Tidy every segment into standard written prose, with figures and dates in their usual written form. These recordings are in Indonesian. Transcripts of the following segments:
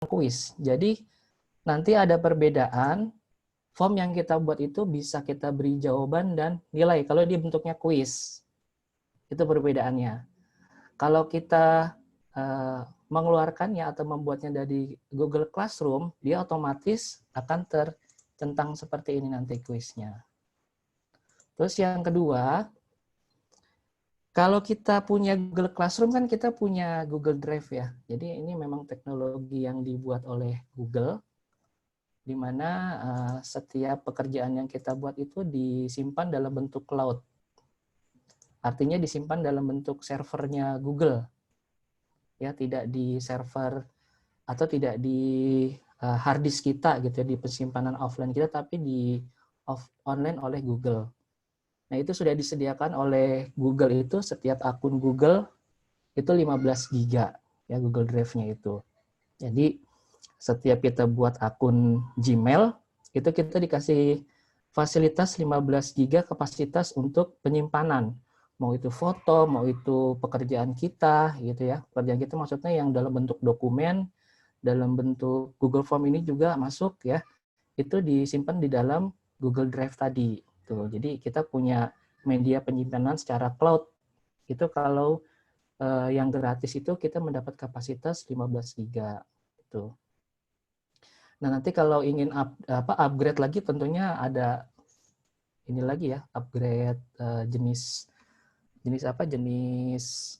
kuis. Jadi nanti ada perbedaan, form yang kita buat itu bisa kita beri jawaban dan nilai kalau dia bentuknya kuis. Itu perbedaannya. Kalau kita mengeluarkannya atau membuatnya dari Google Classroom, dia otomatis akan tercentang seperti ini nanti kuisnya. Terus yang kedua, kalau kita punya Google Classroom kan kita punya Google Drive ya. Jadi ini memang teknologi yang dibuat oleh Google, di mana setiap pekerjaan yang kita buat itu disimpan dalam bentuk cloud. Artinya disimpan dalam bentuk servernya Google. Ya, tidak di server atau tidak di hard disk kita gitu ya, di penyimpanan offline kita, tapi di online oleh Google. Nah, itu sudah disediakan oleh Google itu setiap akun Google itu 15 giga ya Google Drive-nya itu. Jadi setiap kita buat akun Gmail itu kita dikasih fasilitas 15 giga kapasitas untuk penyimpanan. Mau itu foto, mau itu pekerjaan kita gitu ya. Pekerjaan kita maksudnya yang dalam bentuk dokumen, dalam bentuk Google Form ini juga masuk ya. Itu disimpan di dalam Google Drive tadi. Tuh, jadi kita punya media penyimpanan secara cloud. Itu kalau yang gratis itu kita mendapat kapasitas 15 giga. Gitu. Nah, nanti kalau ingin upgrade lagi tentunya ada ini lagi ya, upgrade jenis apa? Jenis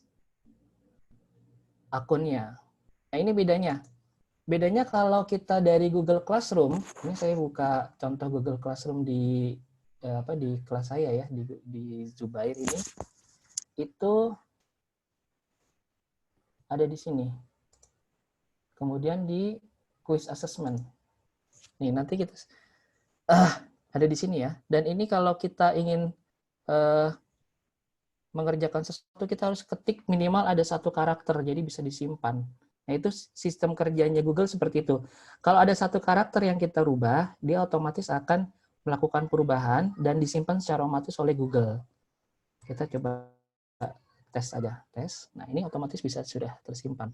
akunnya. Nah, ini bedanya. Bedanya kalau kita dari Google Classroom, ini saya buka contoh Google Classroom di di kelas saya ya, di Zubair ini, itu ada di sini. Kemudian di quiz assessment. Nih, nanti kita ada di sini ya. Dan ini kalau kita ingin mengerjakan sesuatu, kita harus ketik minimal ada 1 karakter, jadi bisa disimpan. Nah, itu sistem kerjanya Google seperti itu. Kalau ada 1 karakter yang kita rubah, dia otomatis akan melakukan perubahan dan disimpan secara otomatis oleh Google. Kita coba tes aja, tes. Nah, ini otomatis bisa sudah tersimpan.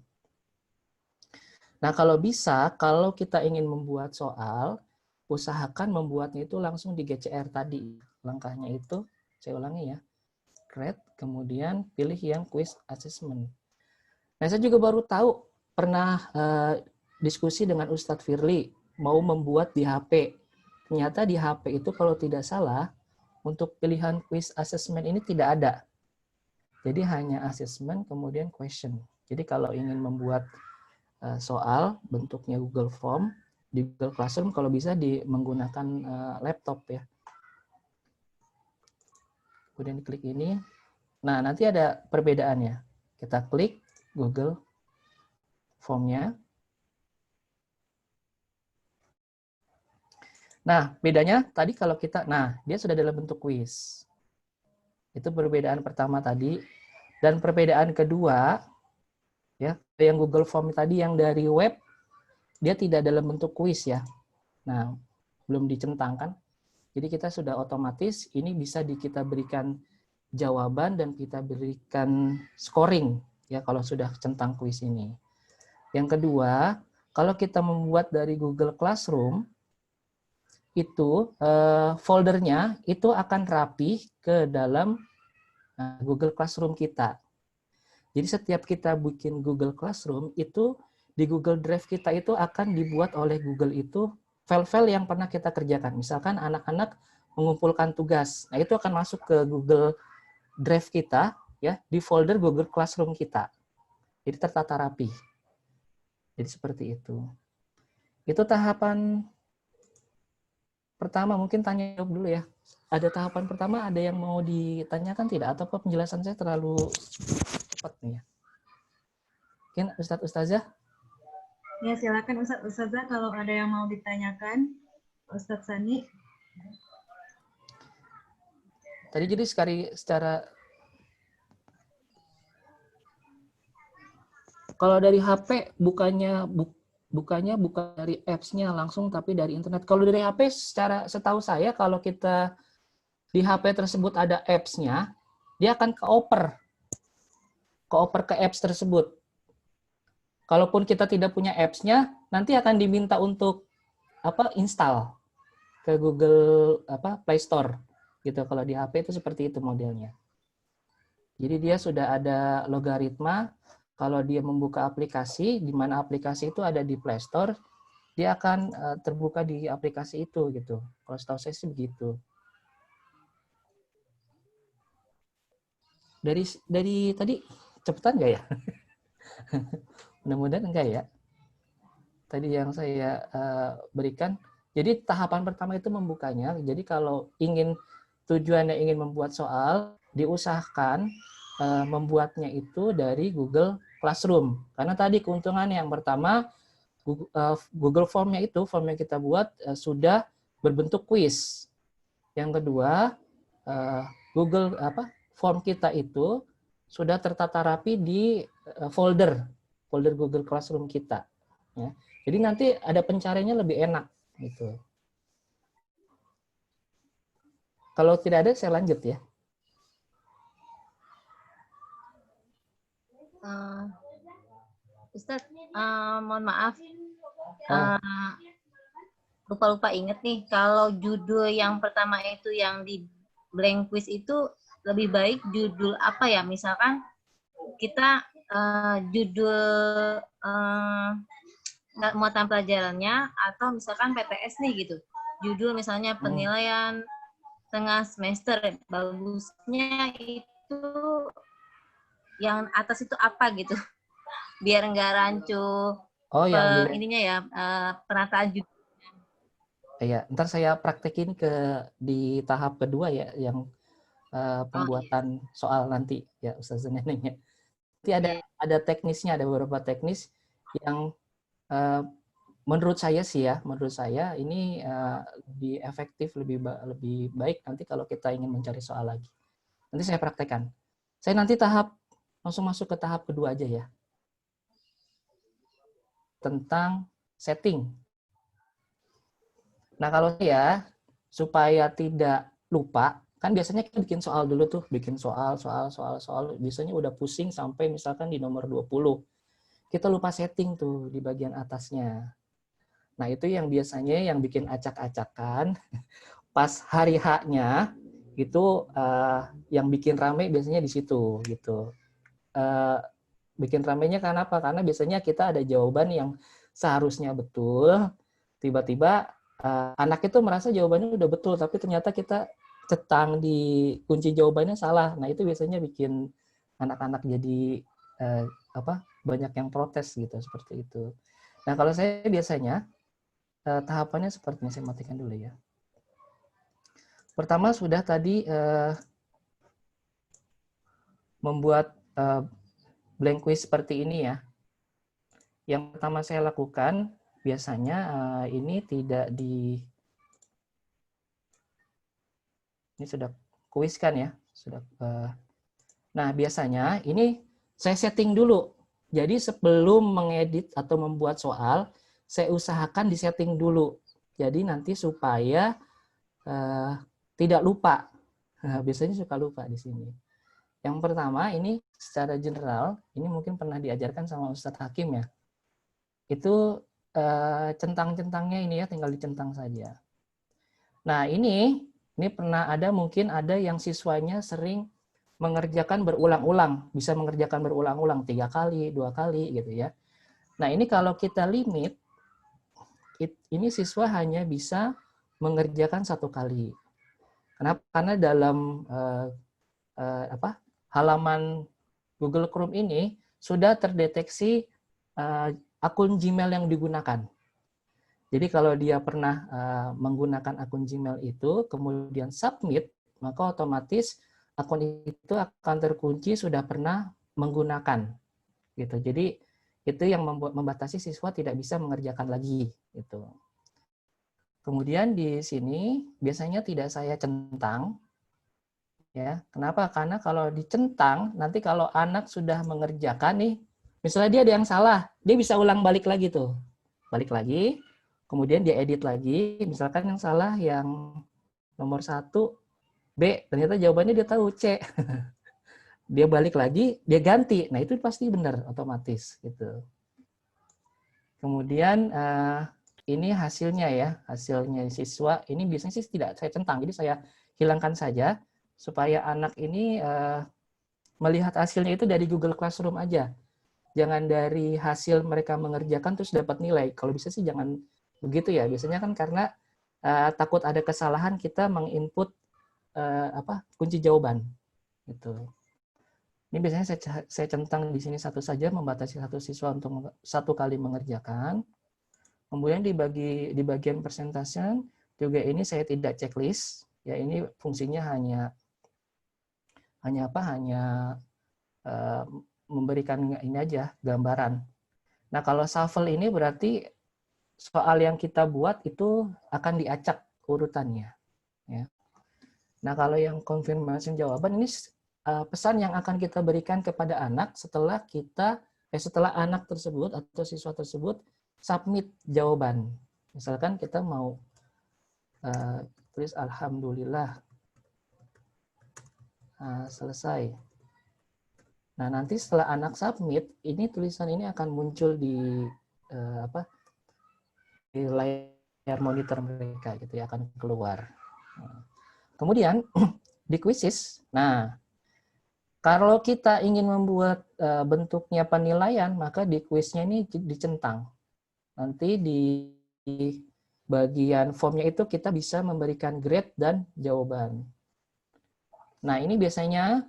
Nah, kalau bisa, kalau kita ingin membuat soal, usahakan membuatnya itu langsung di GCR tadi. Langkahnya itu, saya ulangi ya, create, kemudian pilih yang quiz assessment. Nah, saya juga baru tahu, pernah diskusi dengan Ustadz Firly, mau membuat di HP. Ternyata di HP itu kalau tidak salah, untuk pilihan quiz assessment ini tidak ada. Jadi hanya assessment, kemudian question. Jadi kalau ingin membuat soal bentuknya Google Form, di Google Classroom kalau bisa menggunakan laptop ya. Kemudian klik ini. Nah, nanti ada perbedaannya. Kita klik Google Form-nya. Nah, bedanya tadi kalau kita, dia sudah dalam bentuk quiz. Itu perbedaan pertama tadi. Dan perbedaan kedua, ya, yang Google Form tadi yang dari web, dia tidak dalam bentuk quiz ya. Nah, belum dicentangkan. Jadi kita sudah otomatis, ini bisa kita berikan jawaban dan kita berikan scoring ya kalau sudah centang quiz ini. Yang kedua, kalau kita membuat dari Google Classroom, itu foldernya itu akan rapi ke dalam Google Classroom kita. Jadi setiap kita bikin Google Classroom, itu di Google Drive kita itu akan dibuat oleh Google itu file-file yang pernah kita kerjakan. Misalkan anak-anak mengumpulkan tugas. Nah, itu akan masuk ke Google Drive kita ya di folder Google Classroom kita. Jadi tertata rapi. Jadi seperti itu. Itu tahapan pertama, mungkin tanya jawab dulu ya. Ada tahapan pertama, ada yang mau ditanyakan tidak? Atau penjelasan saya terlalu cepat nih ya? Mungkin Ustadz Ustazah? Ya, silakan Ustadz Ustazah kalau ada yang mau ditanyakan. Ustadz Sani. Tadi jadi secara kalau dari HP bukan dari apps-nya langsung, tapi dari internet. Kalau dari HP, setahu saya, kalau kita di HP tersebut ada apps-nya, dia akan keoper ke apps tersebut. Kalaupun kita tidak punya apps-nya, nanti akan diminta untuk install ke Google Play Store gitu. Kalau di HP itu seperti itu modelnya. Jadi dia sudah ada logaritma. Kalau dia membuka aplikasi, di mana aplikasi itu ada di Play Store, dia akan terbuka di aplikasi itu gitu. Kalau setahu saya sih begitu. Dari tadi cepetan nggak ya? Mudah-mudahan enggak ya. Tadi yang saya berikan. Jadi tahapan pertama itu membukanya. Jadi kalau tujuannya ingin membuat soal, diusahakan membuatnya itu dari Google Classroom. Karena tadi keuntungannya yang pertama, Google Form-nya itu, form yang kita buat sudah berbentuk quiz. Yang kedua, Google form kita itu sudah tertata rapi di folder Google Classroom kita. Ya. Jadi nanti ada pencariannya lebih enak gitu. Kalau tidak ada, saya lanjut ya. Ustadz, mohon maaf. Lupa-lupa inget nih, kalau judul yang pertama itu yang di blank quiz itu lebih baik judul apa ya? Misalkan kita judul muatan pelajarannya atau misalkan PTS nih gitu. Judul misalnya penilaian tengah semester, bagusnya itu yang atas itu apa gitu. Biar nggak rancu ininya ya, penataan judul. Ya, ntar saya praktekin di tahap kedua ya, yang pembuatan soal nanti ya, Ustazah Nenengnya. Nanti ada teknisnya, ada beberapa teknis yang menurut saya ini lebih efektif, lebih baik nanti kalau kita ingin mencari soal lagi. Nanti saya praktekkan. Saya nanti langsung masuk ke tahap kedua aja ya. Tentang setting. Nah, kalau saya supaya tidak lupa, kan biasanya kita bikin soal dulu tuh, bikin soal, biasanya udah pusing sampai misalkan di nomor 20. Kita lupa setting tuh di bagian atasnya. Nah, itu yang biasanya yang bikin acak-acakan pas hari H-nya itu yang bikin rame biasanya di situ gitu. Bikin ramenya karena apa? Karena biasanya kita ada jawaban yang seharusnya betul, tiba-tiba anak itu merasa jawabannya udah betul, tapi ternyata kita cetang di kunci jawabannya salah. Nah, itu biasanya bikin anak-anak jadi banyak yang protes gitu, seperti itu. Nah, kalau saya biasanya tahapannya seperti ini, saya matikan dulu ya. Pertama sudah tadi membuat blank quiz seperti ini ya. Yang pertama saya lakukan biasanya ini tidak ini sudah kuis kan ya, sudah. Nah, biasanya ini saya setting dulu. Jadi sebelum mengedit atau membuat soal, saya usahakan disetting dulu. Jadi nanti supaya tidak lupa. Nah, biasanya suka lupa di sini. Yang pertama ini secara general, ini mungkin pernah diajarkan sama Ustadz Hakim ya. Itu centang-centangnya ini ya, tinggal dicentang saja. Nah, ini pernah mungkin ada yang siswanya sering mengerjakan berulang-ulang, bisa mengerjakan berulang-ulang 3 kali, 2 kali gitu ya. Nah, ini kalau kita limit, ini siswa hanya bisa mengerjakan 1 kali. Kenapa? Karena dalam halaman Google Chrome ini sudah terdeteksi akun Gmail yang digunakan. Jadi kalau dia pernah menggunakan akun Gmail itu, kemudian submit, maka otomatis akun itu akan terkunci sudah pernah menggunakan. Gitu. Jadi itu yang membatasi siswa tidak bisa mengerjakan lagi. Gitu. Kemudian di sini biasanya tidak saya centang. Ya, kenapa? Karena kalau dicentang, nanti kalau anak sudah mengerjakan nih, misalnya dia ada yang salah, dia bisa ulang balik lagi tuh. Balik lagi, kemudian dia edit lagi, misalkan yang salah yang nomor 1, B, ternyata jawabannya dia tahu C. Dia balik lagi, dia ganti. Nah, itu pasti benar otomatis gitu. Kemudian ini hasilnya ya, hasilnya siswa. Ini biasanya sih tidak saya centang, jadi saya hilangkan saja supaya anak ini melihat hasilnya itu dari Google Classroom aja. Jangan dari hasil mereka mengerjakan terus dapat nilai. Kalau bisa sih jangan begitu ya. Biasanya kan karena takut ada kesalahan kita menginput kunci jawaban. Gitu. Ini biasanya saya centang di sini satu saja, membatasi satu siswa untuk satu kali mengerjakan. Kemudian di bagian persentase juga ini saya tidak checklist. Ya ini fungsinya hanya memberikan ini aja gambaran. Nah kalau shuffle ini berarti soal yang kita buat itu akan diacak urutannya. Ya. Nah kalau yang confirmation jawaban ini pesan yang akan kita berikan kepada anak setelah setelah anak tersebut atau siswa tersebut submit jawaban. Misalkan kita mau tulis alhamdulillah selesai. Nah, nanti setelah anak submit, ini tulisan ini akan muncul di di layar monitor mereka gitu ya, akan keluar. Kemudian di quizzes, nah kalau kita ingin membuat bentuknya penilaian, maka di quiznya ini dicentang. Nanti di bagian formnya itu kita bisa memberikan grade dan jawaban. Nah, ini biasanya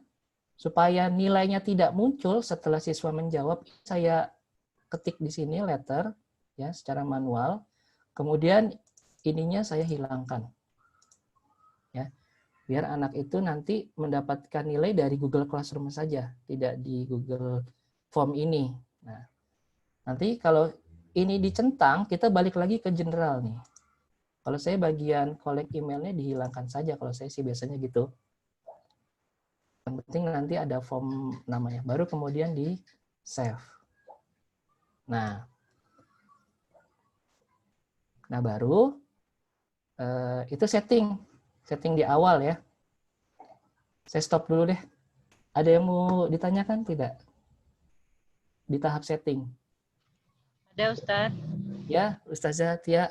supaya nilainya tidak muncul setelah siswa menjawab, saya ketik di sini letter ya secara manual. Kemudian ininya saya hilangkan. Ya. Biar anak itu nanti mendapatkan nilai dari Google Classroom saja, tidak di Google Form ini. Nah, nanti kalau ini dicentang, kita balik lagi ke general nih. Kalau saya bagian collect emailnya dihilangkan saja, kalau saya sih biasanya gitu. Yang penting nanti ada form namanya, baru kemudian di save. Nah baru itu setting di awal ya. Saya stop dulu deh. Ada yang mau ditanyakan tidak? Di tahap setting. Ada Ustaz. Ya, Ustazah Tia.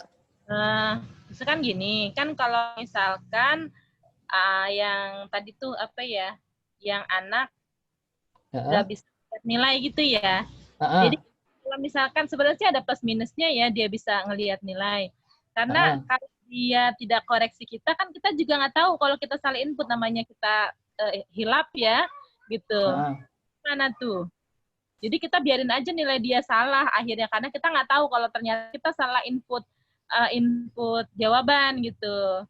Misalkan gini, kan kalau misalkan yang tadi tuh apa ya, yang anak nggak bisa lihat nilai gitu ya. Jadi kalau misalkan sebenarnya ada plus minusnya ya, dia bisa ngelihat nilai. Karena kalau dia tidak koreksi kita, kan kita juga nggak tahu kalau kita salah input, namanya kita hilap ya, gitu. Mana tuh? Jadi kita biarin aja nilai dia salah akhirnya, karena kita nggak tahu kalau ternyata kita salah input jawaban gitu.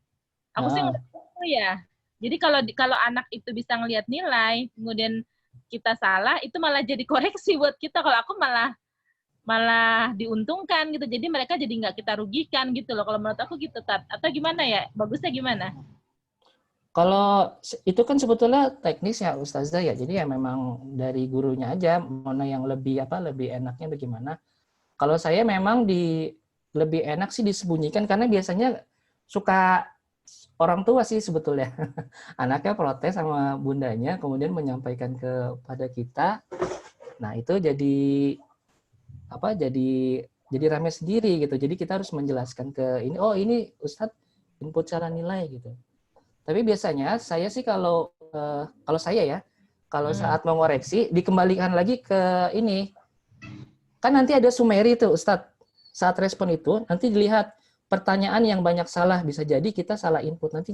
Aku sih nggak tahu ya. Jadi kalau anak itu bisa ngelihat nilai, kemudian kita salah, itu malah jadi koreksi buat kita. Kalau aku malah diuntungkan gitu. Jadi mereka jadi nggak kita rugikan gitu loh. Kalau menurut aku gitu, Tat. Atau gimana ya? Bagusnya gimana? Kalau itu kan sebetulnya teknis ya Ustazah ya. Jadi ya memang dari gurunya aja mana yang lebih enaknya bagaimana. Kalau saya memang lebih enak sih disembunyikan, karena biasanya suka orang tua sih sebetulnya. Anaknya protes sama bundanya, kemudian menyampaikan kepada kita. Nah, itu jadi rame sendiri gitu. Jadi kita harus menjelaskan ke ini, oh ini Ustadz input cara nilai gitu. Tapi biasanya saya sih kalau saya ya, kalau saat mengoreksi dikembalikan lagi ke ini. Kan nanti ada summary itu Ustadz. Saat respon itu nanti dilihat pertanyaan yang banyak salah, bisa jadi kita salah input. Nanti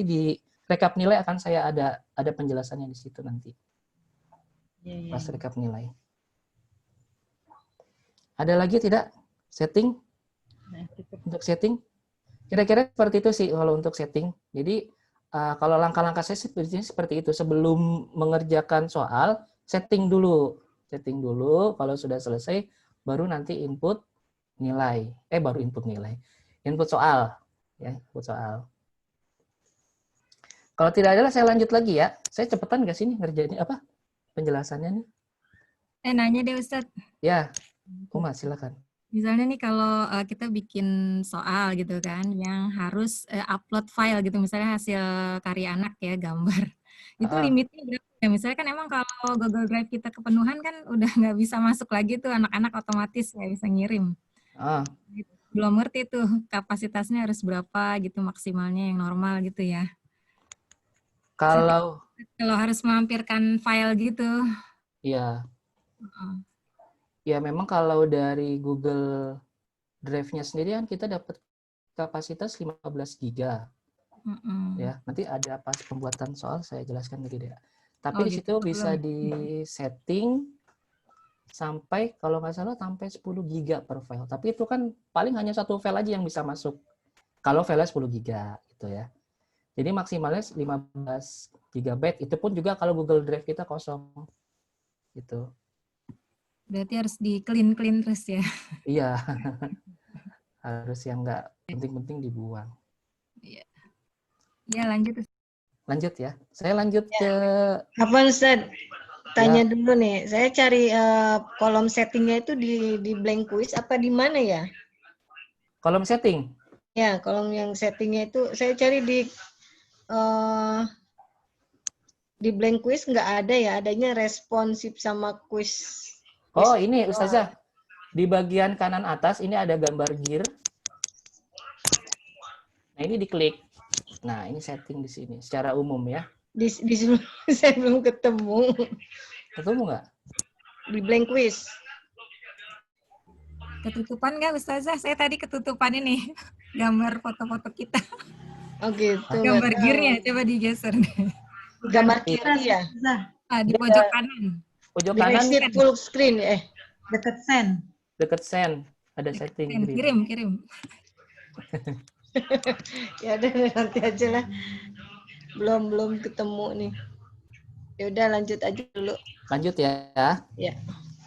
di rekap nilai akan saya ada penjelasannya di situ nanti. Pas rekap nilai. Ada lagi tidak setting? Untuk setting? Kira-kira seperti itu sih kalau untuk setting. Jadi kalau langkah-langkah saya seperti itu. Sebelum mengerjakan soal, setting dulu. Setting dulu, kalau sudah selesai, baru nanti input nilai. Input soal. Ya, input soal. Kalau tidak ada, saya lanjut lagi ya. Saya cepetan nggak sih nih ngerjain penjelasannya nih? Nanya deh Ustadz. Ya, Uma silakan. Misalnya nih kalau kita bikin soal gitu kan, yang harus upload file gitu, misalnya hasil karya anak ya, gambar. Itu limitnya berapa ya? Misalnya kan emang kalau Google Drive kita kepenuhan kan udah nggak bisa masuk lagi tuh, anak-anak otomatis nggak bisa ngirim. Ah, Belum ngerti tuh kapasitasnya harus berapa gitu maksimalnya yang normal gitu ya. Saya kalau kalau harus melampirkan file gitu. ya, Heeh. ya memang kalau dari Google Drive-nya sendiri kan kita dapat kapasitas 15 giga Mm-mm. ya. Nanti ada pas pembuatan soal saya jelaskan lagi deh. Oh Tapi di gitu, situ belum bisa ya? di setting sampai kalau nggak salah sampai 10 giga per file. Tapi itu kan paling hanya satu file aja yang bisa masuk. Kalau file 10 giga gitu ya. Jadi maksimalnya 15 GB. Itu pun juga kalau Google Drive kita kosong gitu. Berarti harus di clean terus ya. Iya, harus yang nggak penting-penting dibuang. Iya. Ya lanjut. Lanjut ya. Saya lanjut ke Apa Ustaz? ya, Tanya dulu nih. Saya cari kolom settingnya itu di blank quiz apa di mana ya? kolom setting. Ya, kolom yang settingnya itu saya cari eh, di blank quiz nggak ada ya. Adanya responsif sama quiz. Oh, Quiz. ini Ustazah. Di bagian kanan atas ini ada gambar gear. Nah, ini diklik. Nah, ini setting di sini secara umum ya. Di saya belum ketemu Ketemu nggak? di blank quiz. Ketutupan nggak Ustazah? Saya tadi ketutupan ini. Gambar foto-foto kita. Oh gitu. nggak Gambar tahu. gearnya coba digeser. Gambar Iya. kiri ya. Ustazah, Di Dia pojok kanan. pojok Di kanan exit full screen deket send. deket send ada setting green. Kirim. Ya udah nanti aja lah. Belum ketemu nih. Ya udah lanjut aja dulu. Lanjut ya. Ya.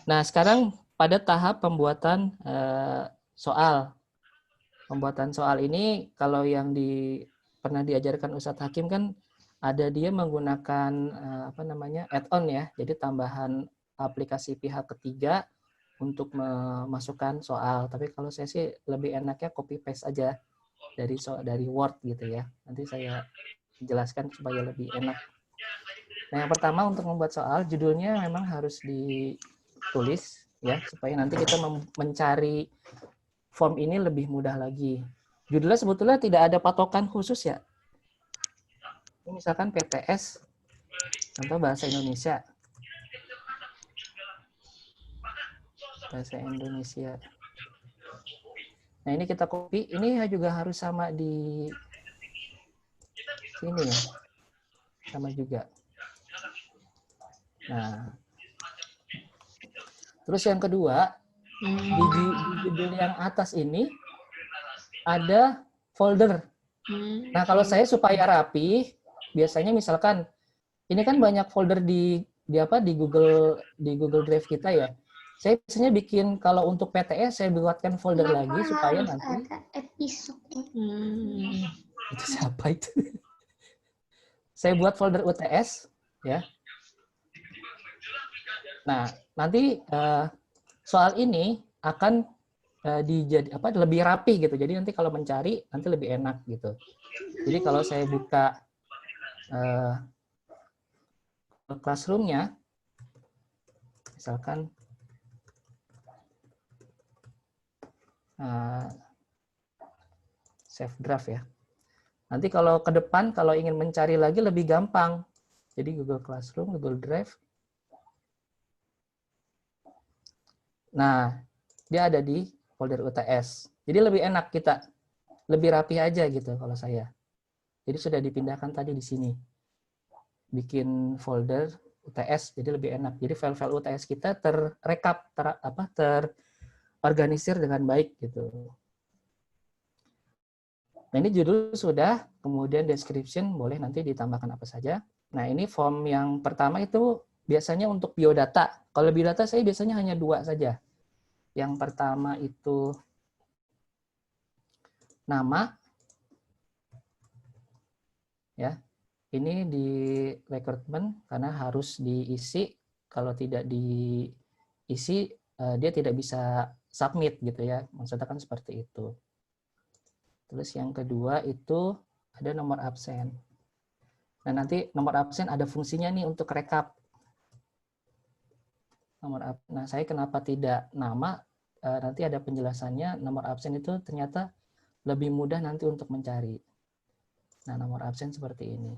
Nah, sekarang pada tahap pembuatan soal. Pembuatan soal ini kalau yang pernah diajarkan Ustadz Hakim kan ada dia menggunakan add-on ya. Jadi tambahan aplikasi pihak ketiga untuk memasukkan soal. Tapi kalau saya sih lebih enaknya copy paste aja dari Word gitu ya. Nanti saya jelaskan supaya lebih enak. Nah, yang pertama untuk membuat soal, judulnya memang harus ditulis ya supaya nanti kita mencari form ini lebih mudah lagi. Judulnya sebetulnya tidak ada patokan khusus ya. Ini misalkan PTS, contoh bahasa Indonesia. Bahasa Indonesia. Nah, ini kita copy. Ini juga harus sama di sini ya. Sama juga. Nah, terus yang kedua, di judul yang atas ini ada folder. Nah, kalau saya supaya rapi, biasanya misalkan ini kan banyak folder di Google Drive kita ya. Saya biasanya bikin kalau untuk PTS saya buatkan folder lagi supaya nanti ada episode. itu siapa itu? Saya buat folder UTS ya. Nah, nanti soal ini akan lebih rapi gitu. Jadi nanti kalau mencari nanti lebih enak gitu. Jadi kalau saya buka classroom-nya, misalkan save draft ya. Nanti kalau ke depan kalau ingin mencari lagi lebih gampang. Jadi Google Classroom, Google Drive. Nah, dia ada di folder UTS. Jadi lebih enak kita, lebih rapi aja gitu kalau saya. Jadi sudah dipindahkan tadi di sini. Bikin folder UTS, jadi lebih enak. Jadi file-file UTS kita terrekap, terorganisir dengan baik gitu. Nah, ini judul sudah, kemudian description boleh nanti ditambahkan apa saja. Nah, ini form yang pertama itu biasanya untuk biodata. Kalau biodata saya biasanya hanya 2 saja. Yang pertama itu nama, ya. Ini di recruitment karena harus diisi. Kalau tidak diisi, dia tidak bisa submit gitu ya. Maksudnya kan seperti itu. Terus yang kedua itu ada nomor absen. Nah, nanti nomor absen ada fungsinya nih untuk rekap. Nah, saya kenapa tidak nama? nanti ada penjelasannya, nomor absen itu ternyata lebih mudah nanti untuk mencari. Nah, nomor absen seperti ini.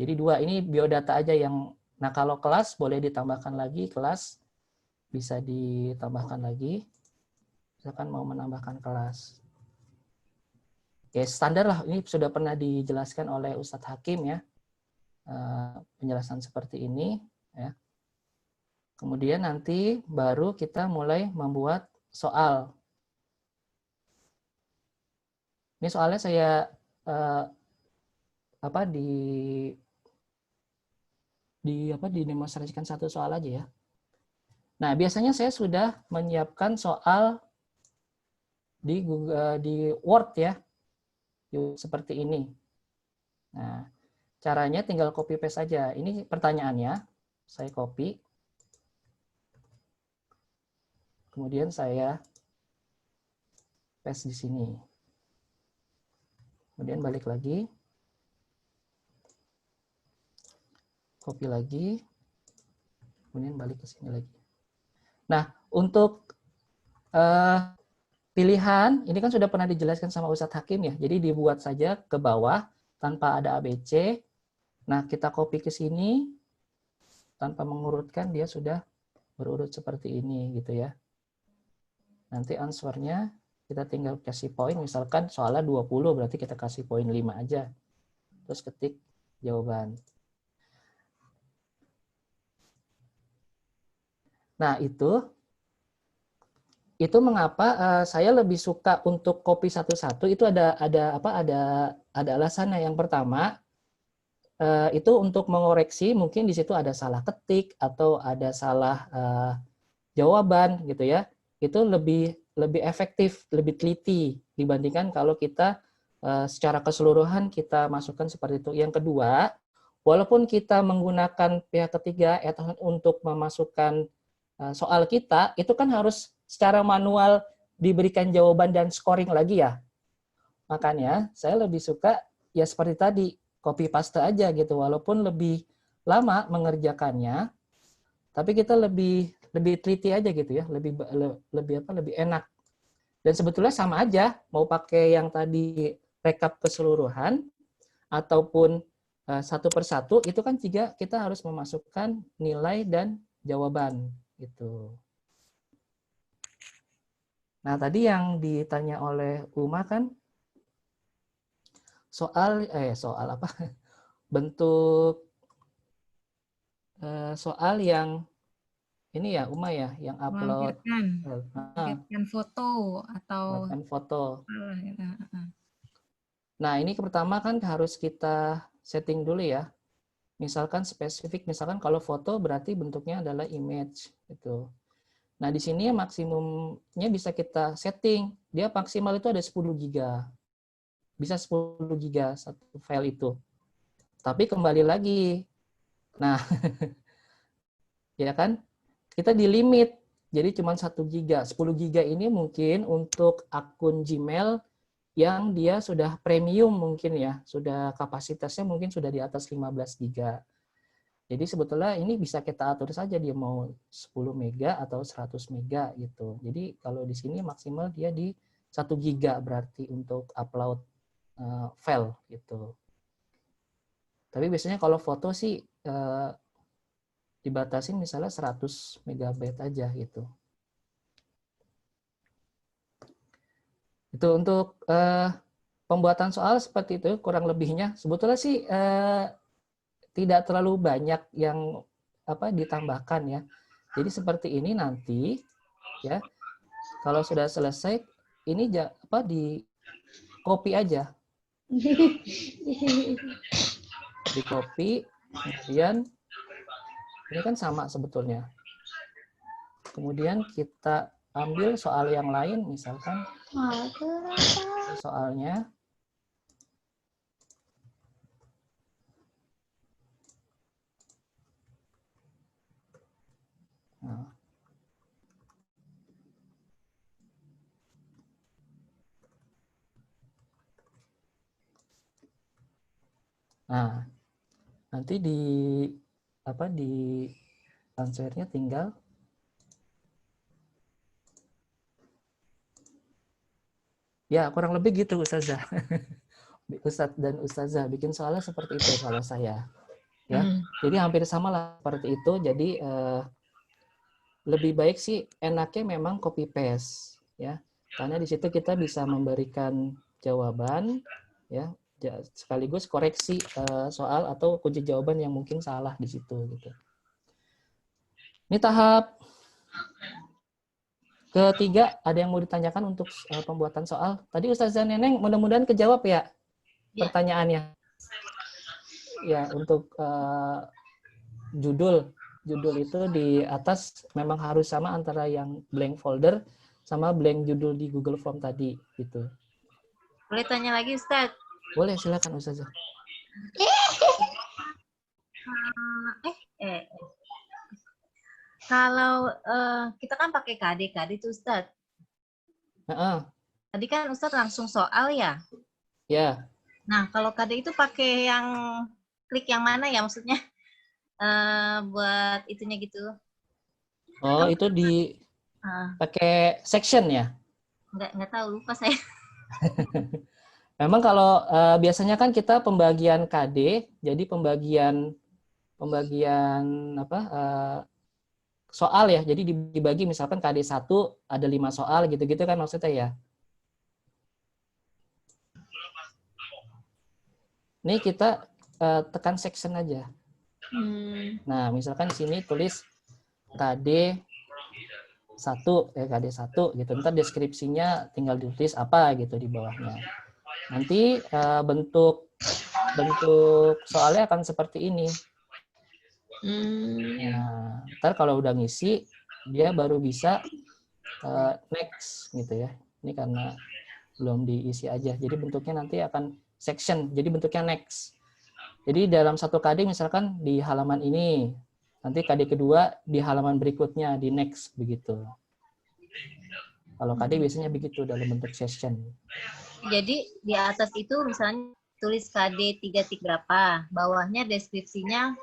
Jadi 2, ini biodata aja yang, nah kalau kelas boleh ditambahkan lagi, kelas bisa ditambahkan lagi, misalkan mau menambahkan kelas. Oke, standar lah, ini sudah pernah dijelaskan oleh Ustadz Hakim ya, penjelasan seperti ini. Ya. Kemudian nanti baru kita mulai membuat soal. Ini soalnya saya didemonstrasikan satu soal aja ya. Nah, biasanya saya sudah menyiapkan soal di Google, di Word ya, seperti ini. Nah, caranya tinggal copy paste saja. Ini pertanyaannya, saya copy. Kemudian saya paste di sini. Kemudian balik lagi. Copy lagi. Kemudian balik ke sini lagi. Nah, untuk pilihan, ini kan sudah pernah dijelaskan sama Ustadz Hakim ya. Jadi dibuat saja ke bawah tanpa ada ABC. Nah, kita copy ke sini tanpa mengurutkan, dia sudah berurut seperti ini gitu ya. Nanti answernya kita tinggal kasih poin, misalkan soalnya 20, berarti kita kasih poin 5 aja. Terus ketik jawaban. Nah, itu mengapa saya lebih suka untuk copy satu-satu, itu ada alasannya. Yang pertama, itu untuk mengoreksi, mungkin di situ ada salah ketik atau ada salah jawaban gitu ya. Itu lebih efektif, lebih teliti dibandingkan kalau kita secara keseluruhan kita masukkan seperti itu. Yang kedua, walaupun kita menggunakan pihak ketiga untuk memasukkan soal kita, itu kan harus secara manual diberikan jawaban dan scoring lagi ya. Makanya saya lebih suka ya seperti tadi, copy paste aja gitu, walaupun lebih lama mengerjakannya, tapi kita lebih teliti aja gitu ya, lebih enak. Dan sebetulnya sama aja, mau pakai yang tadi rekap keseluruhan ataupun satu persatu, itu kan juga kita harus memasukkan nilai dan jawaban gitu. Nah, tadi yang ditanya oleh Uma kan soal apa? Bentuk soal yang ini ya, Uma ya, yang upload melampirkan foto atau foto. Nah, ini pertama kan harus kita setting dulu ya. Misalkan spesifik, misalkan kalau foto berarti bentuknya adalah image gitu. Nah, di sini maksimumnya bisa kita setting. Dia maksimal itu ada 10 GB. Bisa 10 GB satu file itu. Tapi kembali lagi. Nah, ya kan? Kita di limit. Jadi cuma 1 GB. 10 GB ini mungkin untuk akun Gmail yang dia sudah premium mungkin ya. Sudah kapasitasnya mungkin sudah di atas 15 GB. Jadi sebetulnya ini bisa kita atur saja dia mau 10 mega atau 100 mega gitu. Jadi kalau di sini maksimal dia di 1 giga berarti untuk upload file gitu. Tapi biasanya kalau foto sih dibatasin misalnya 100 megabyte aja gitu. Itu untuk pembuatan soal seperti itu kurang lebihnya. Sebetulnya sih tidak terlalu banyak yang ditambahkan ya. Jadi seperti ini nanti ya. Kalau sudah selesai ini di copy aja. Di copy, kemudian ini kan sama sebetulnya. Kemudian kita ambil soal yang lain, misalkan soalnya nah, nanti di answernya tinggal Ya, kurang lebih gitu Ustazah. Ustadz dan Ustazah bikin soalnya seperti itu kalau saya. Ya, jadi hampir sama lah seperti itu. Jadi lebih baik sih enaknya memang copy paste, ya, karena di situ kita bisa memberikan jawaban, ya, sekaligus koreksi soal atau kunci jawaban yang mungkin salah di situ gitu. Ini tahap ketiga, ada yang mau ditanyakan untuk pembuatan soal? Tadi Ustazah Neneng mudah-mudahan kejawab ya pertanyaannya. Ya, untuk judul itu di atas memang harus sama antara yang blank folder sama blank judul di Google Form tadi gitu. Boleh tanya lagi Ustadz? Boleh, silakan Ustazah. Kalau kita kan pakai KD tuh Ustadz. Tadi kan Ustadz langsung soal ya? Ya. Nah, kalau KD itu pakai yang klik yang mana ya maksudnya? Buat itunya gitu. Oh, itu di pakai section ya? Nggak tahu, lupa saya. Memang kalau biasanya kan kita pembagian KD, jadi pembagian apa soal ya. Jadi dibagi misalkan KD 1 ada 5 soal gitu-gitu kan maksudnya ya. Ini kita tekan section aja. Nah, misalkan di sini tulis KD 1 KD 1 gitu. Ntar deskripsinya tinggal ditulis apa gitu di bawahnya. Nanti bentuk soalnya akan seperti ini. Nah, ntar kalau udah ngisi dia baru bisa next gitu ya. Ini karena belum diisi aja. Jadi bentuknya nanti akan section. Jadi bentuknya next. Jadi dalam satu KD misalkan di halaman ini, nanti KD kedua di halaman berikutnya di next begitu. Kalau KD biasanya begitu dalam bentuk session. Jadi di atas itu misalnya tulis KD 3 tik berapa, bawahnya deskripsinya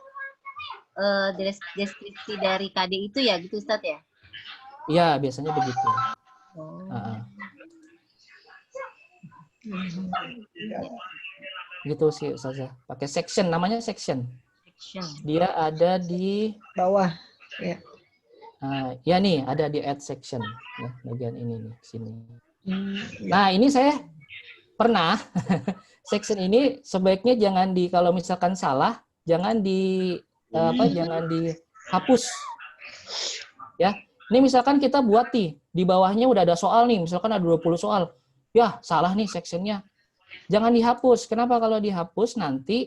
deskripsi dari KD itu ya gitu Ustadz ya? Iya, biasanya begitu. Gitu sih Ustazah. Pakai section, namanya section. Dia ada di bawah. Ya. Ya nih, ada di add section ya, bagian ini nih, sini. Nah, ini saya pernah section ini sebaiknya jangan kalau misalkan salah, jangan jangan dihapus. Ya. Ini misalkan kita buat di bawahnya udah ada soal nih, misalkan ada 20 soal. Ya, salah nih sectionnya. Jangan dihapus. Kenapa kalau dihapus nanti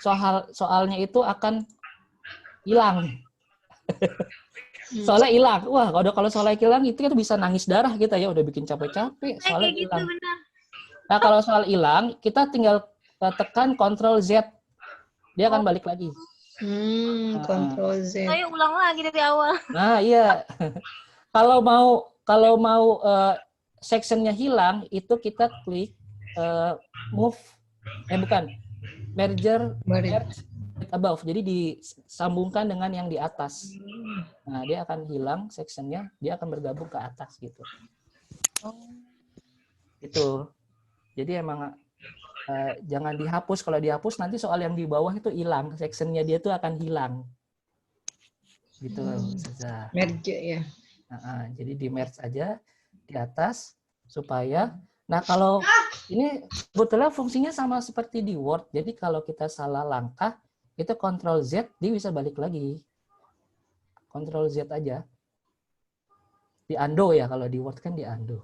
soalnya itu akan hilang. Soalnya hilang. Wah, kalau soalnya hilang itu kan bisa nangis darah kita ya, udah bikin capek-capek, soalnya hilang. Gitu, nah, kalau soal hilang, kita tinggal tekan Ctrl Z. Dia akan balik lagi. Ctrl Z. Ayo ulang lagi dari awal. Nah, iya. Kalau mau sectionnya hilang, itu kita klik move, merge above. Jadi disambungkan dengan yang di atas. Nah, dia akan hilang sectionnya, dia akan bergabung ke atas gitu. Itu. Jadi emang jangan dihapus. Kalau dihapus nanti soal yang di bawah itu hilang, sectionnya dia tuh akan hilang. Gitu. Merge ya. Jadi di merge aja di atas supaya. Nah, kalau ini sebetulnya fungsinya sama seperti di Word. Jadi kalau kita salah langkah, itu Ctrl Z, dia bisa balik lagi. Ctrl Z aja. Di undo ya, kalau di Word kan di undo.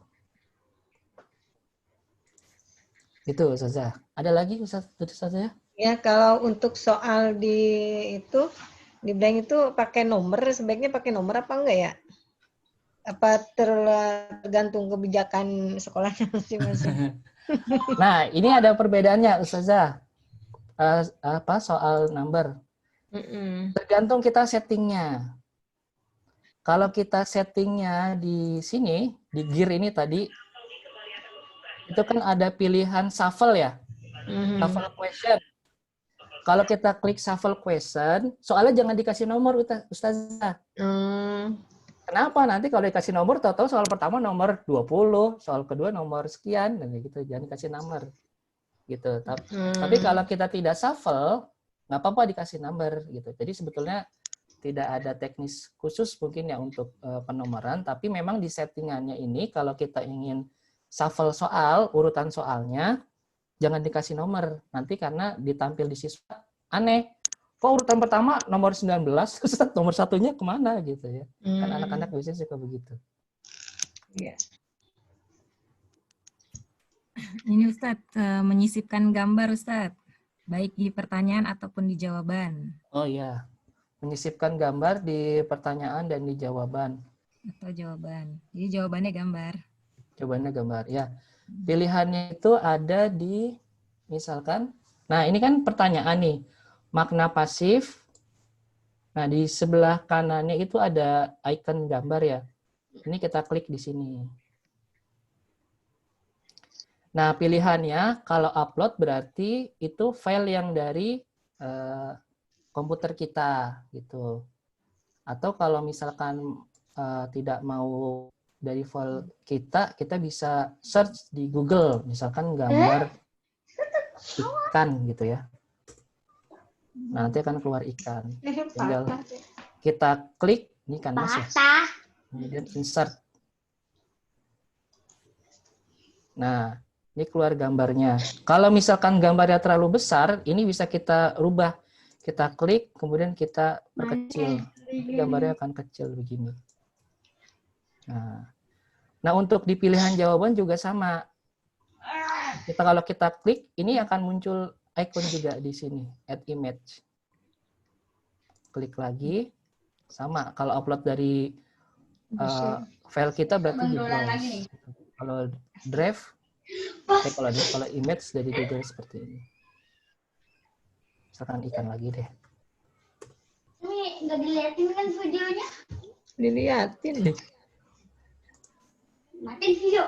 Itu Ustazah. Ada lagi Ustazah ya? Ya, kalau untuk soal di blank itu pakai nomor, sebaiknya pakai nomor apa enggak ya? Apa tergantung kebijakan sekolahnya masing-masing? Nah, ini ada perbedaannya Ustazah. Soal number. Tergantung kita settingnya. Kalau kita settingnya di sini, di gear ini tadi, itu kan ada pilihan shuffle ya. Shuffle question. Kalau kita klik shuffle question, soalnya jangan dikasih nomor Ustazah. Kenapa? Nanti kalau dikasih nomor, tahu-tahu soal pertama nomor 20, soal kedua nomor sekian, dan gitu. Jangan dikasih nomor. Gitu. Tapi kalau kita tidak shuffle, nggak apa-apa dikasih nomor. Gitu. Jadi sebetulnya tidak ada teknis khusus mungkin ya untuk penomoran, tapi memang di settingannya ini, kalau kita ingin shuffle soal, urutan soalnya, jangan dikasih nomor. Nanti karena ditampil di siswa, aneh. Kok urutan pertama nomor 19, terus nomor satunya kemana gitu ya. Kan anak-anak biasanya suka begitu. Iya. Ini Ustadz, menyisipkan gambar Ustadz, baik di pertanyaan ataupun di jawaban. Oh iya, menyisipkan gambar di pertanyaan dan di jawaban. Atau jawaban. Jadi jawabannya gambar. Jawabannya gambar, ya. Pilihannya itu ada di, misalkan, nah ini kan pertanyaan nih, makna pasif. Nah, di sebelah kanannya itu ada icon gambar ya. Ini kita klik di sini. Nah, pilihannya kalau upload berarti itu file yang dari komputer kita gitu. Atau kalau misalkan tidak mau dari file kita bisa search di Google, misalkan gambar ikan gitu ya. Nah, nanti akan keluar ikan. Tinggal kita klik, ini kan Mas ya. Kemudian insert. Nah, ini keluar gambarnya. Kalau misalkan gambarnya terlalu besar, ini bisa kita rubah. Kita klik, kemudian kita perkecil. Gambarnya akan kecil begini. Nah, untuk di pilihan jawaban juga sama. Kalau kita klik, ini akan muncul icon juga di sini, add image. Klik lagi, sama. Kalau upload dari file kita berarti di browse. Kalau drive, kalau image dari Google seperti ini. Misalkan ikan lagi deh. Ini nggak dilihatin kan videonya? Dilihatin. Matiin video.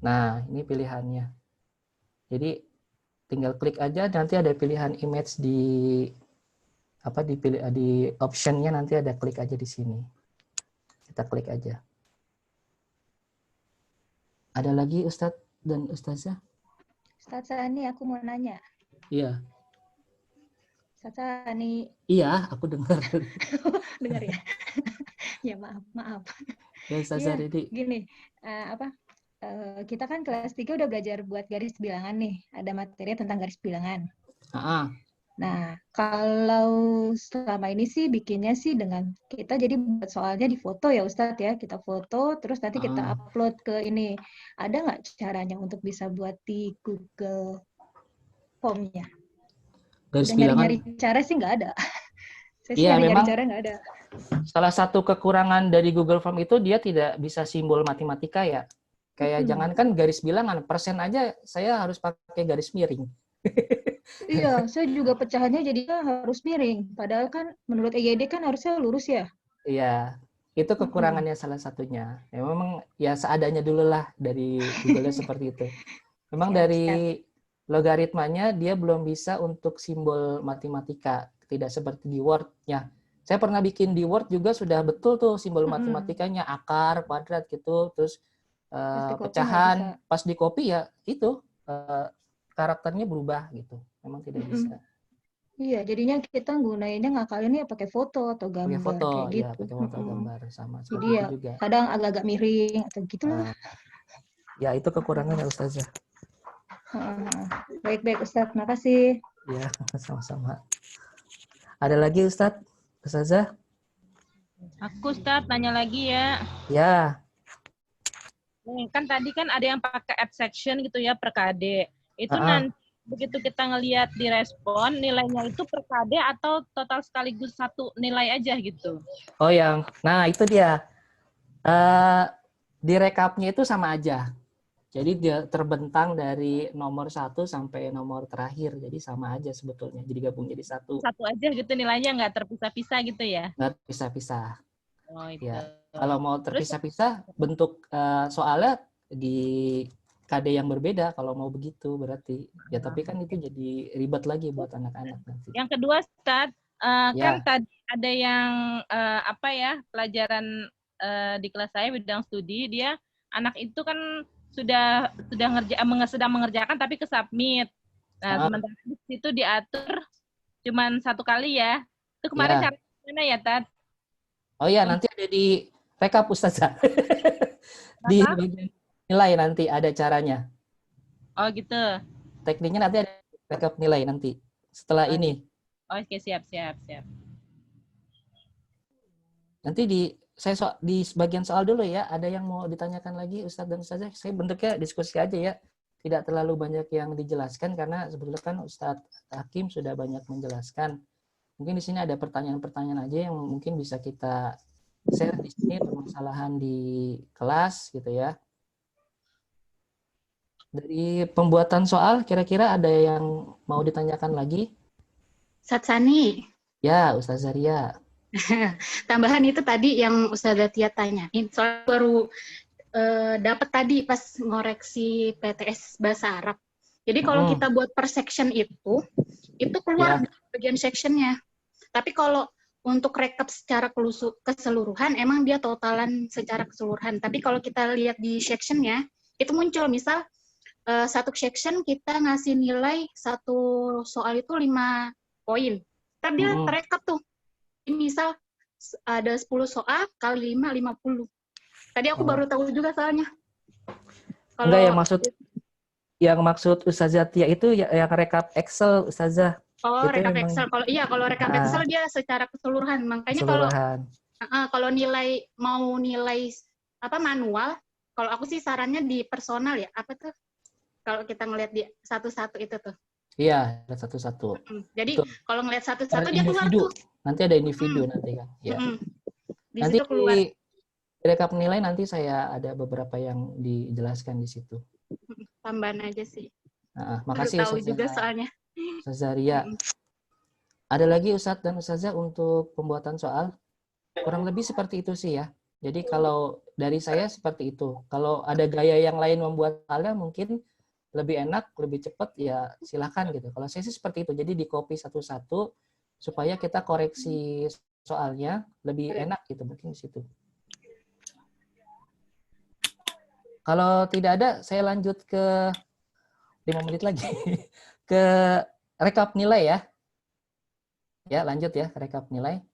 Nah, ini pilihannya. Jadi tinggal klik aja, nanti ada pilihan image di di optionnya, nanti ada klik aja di sini. Kita klik aja. Ada lagi Ustadz dan Ustazah? Ustadz Sani, aku mau nanya. Iya. Ustadz Sani. Iya, aku dengar. Dengar ya? Ya maaf. Ya, Ustazah Redi. Gini, kita kan kelas 3 udah belajar buat garis bilangan nih. Ada materi tentang garis bilangan. Nah, kalau selama ini sih bikinnya sih dengan kita jadi buat soalnya di foto ya Ustadz ya. Kita foto, terus nanti kita upload ke ini. Ada nggak caranya untuk bisa buat di Google Form-nya? Garis Udah bilangan. nyari cara sih nggak ada. Saya sih Iya, memang cara nggak ada. salah satu kekurangan dari Google Form itu dia tidak bisa simbol matematika ya. Kayak jangankan garis bilangan, persen aja saya harus pakai garis miring. Iya, saya juga pecahannya jadinya harus miring. Padahal kan menurut EYD kan harusnya lurus ya. Iya, itu kekurangannya salah satunya. Ya, memang ya seadanya dulu lah dari Google-nya seperti itu. Memang dari logaritmanya dia belum bisa untuk simbol matematika, tidak seperti di Word-nya. Saya pernah bikin di Word juga sudah betul tuh simbol matematikanya, akar, kuadrat gitu, terus pecahan. Pas di copy ya itu karakternya berubah gitu. Memang tidak bisa. Iya, jadinya kita gunainnya ngakalinnya pakai foto atau gambar. Pakai foto, kayak gitu. Ya, pakai foto gambar sama. Jadi ya juga. Kadang agak-agak miring atau gitulah. Ya, itu kekurangannya Ustazah. Baik-baik Ustadz, makasih. Ya, sama-sama. Ada lagi Ustadz? Ustazah? Aku Ustadz nanya lagi ya. Ya. Kan tadi kan ada yang pakai add section gitu ya per KD. Itu nanti begitu kita ngelihat di respon, nilainya itu per KD atau total sekaligus satu nilai aja gitu? Oh nah itu dia. Di rekapnya itu sama aja. Jadi dia terbentang dari nomor 1 sampai nomor terakhir. Jadi sama aja sebetulnya. Jadi gabung jadi satu. Satu aja gitu nilainya, nggak terpisah-pisah gitu ya? Nggak terpisah-pisah. Oh, itu. Ya. Kalau mau terpisah-pisah, bentuk soalnya di KD yang berbeda kalau mau begitu berarti. Ya tapi kan itu jadi ribet lagi buat anak-anak nanti. Yang kedua, Ustadz, Kan tadi ada yang apa ya, pelajaran di kelas saya bidang studi, dia anak itu kan sedang mengerjakan tapi ke submit. Nah, sementara di situ diatur cuman 1 kali ya. Itu kemarin cara gimana ya, Tat? Oh iya, nanti ada di rekap Ustazah. Di bagian nilai nanti ada caranya. Oh gitu. Tekniknya nanti ada rekap nilai nanti setelah ini. Oke, siap. Nanti di bagian soal dulu ya. Ada yang mau ditanyakan lagi Ustadz dan Ustazah? Saya bentuknya diskusi aja ya. Tidak terlalu banyak yang dijelaskan karena sebetulnya kan Ustadz Hakim sudah banyak menjelaskan. Mungkin di sini ada pertanyaan-pertanyaan aja yang mungkin bisa kita share di sini, permasalahan di kelas gitu ya. Dari pembuatan soal, kira-kira ada yang mau ditanyakan lagi? Satsani. Ya, Ustazah Ria. Tambahan itu tadi yang Ustazah Tia tanyain. Soalnya baru dapat tadi pas ngoreksi PTS Bahasa Arab. Jadi kalau kita buat per section itu keluar bagian sectionnya. Tapi kalau untuk rekap secara keseluruhan, emang dia totalan secara keseluruhan. Tapi kalau kita lihat di sectionnya, itu muncul misal satu section kita ngasih nilai satu soal itu 5 poin. Tapi dia terekap tuh. Misal ada 10 soal kali 5, 50. Tadi aku baru tahu juga soalnya. Kalau enggak, yang maksud Ustazah Tia itu yang rekap Excel, Ustazah. Oh, rekap Excel. Kalau rekap Excel dia secara keseluruhan. Makanya kalau nilai manual, kalau aku sih sarannya di personal ya. Apa tuh? Kalau kita ngelihat di satu-satu itu tuh. Iya, ada satu-satu. Jadi kalau ngelihat satu-satu dia keluar tuh. Nanti ada individu nanti kan. Ya. Nanti di rekap nilai nanti saya ada beberapa yang dijelaskan di situ. Tambahan aja sih. Makasih tahu juga soalnya. Ustazah Ria. Ada lagi Ustadz dan Ustazah untuk pembuatan soal? Kurang lebih seperti itu sih ya. Jadi kalau dari saya seperti itu. Kalau ada gaya yang lain membuat soalnya mungkin lebih enak, lebih cepat ya silakan gitu. Kalau saya sih seperti itu. Jadi di copy satu-satu supaya kita koreksi soalnya lebih enak gitu mungkin di situ. Kalau tidak ada saya lanjut ke 5 menit lagi ke rekap nilai ya. Ya, lanjut ya ke rekap nilai.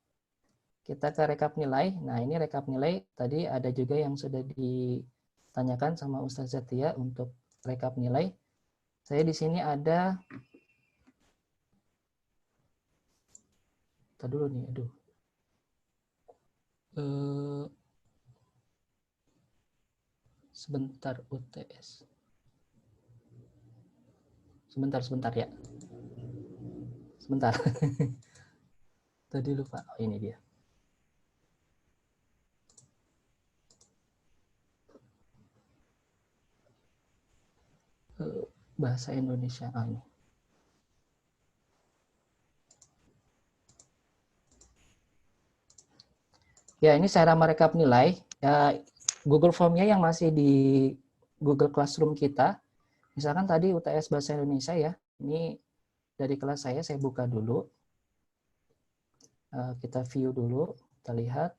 Kita ke rekap nilai. Nah, ini rekap nilai tadi ada juga yang sudah ditanyakan sama Ustazah Tia untuk rekap nilai. Saya di sini ada dulu nih, aduh. Sebentar UTS. Sebentar ya. Sebentar. Tadi lupa. Oh, ini dia. Bahasa Indonesia. Ini. Ya, ini cara merekap nilai. Ya, Google Form-nya yang masih di Google Classroom kita. Misalkan tadi UTS Bahasa Indonesia ya. Ini dari kelas saya buka dulu. Kita view dulu, kita lihat.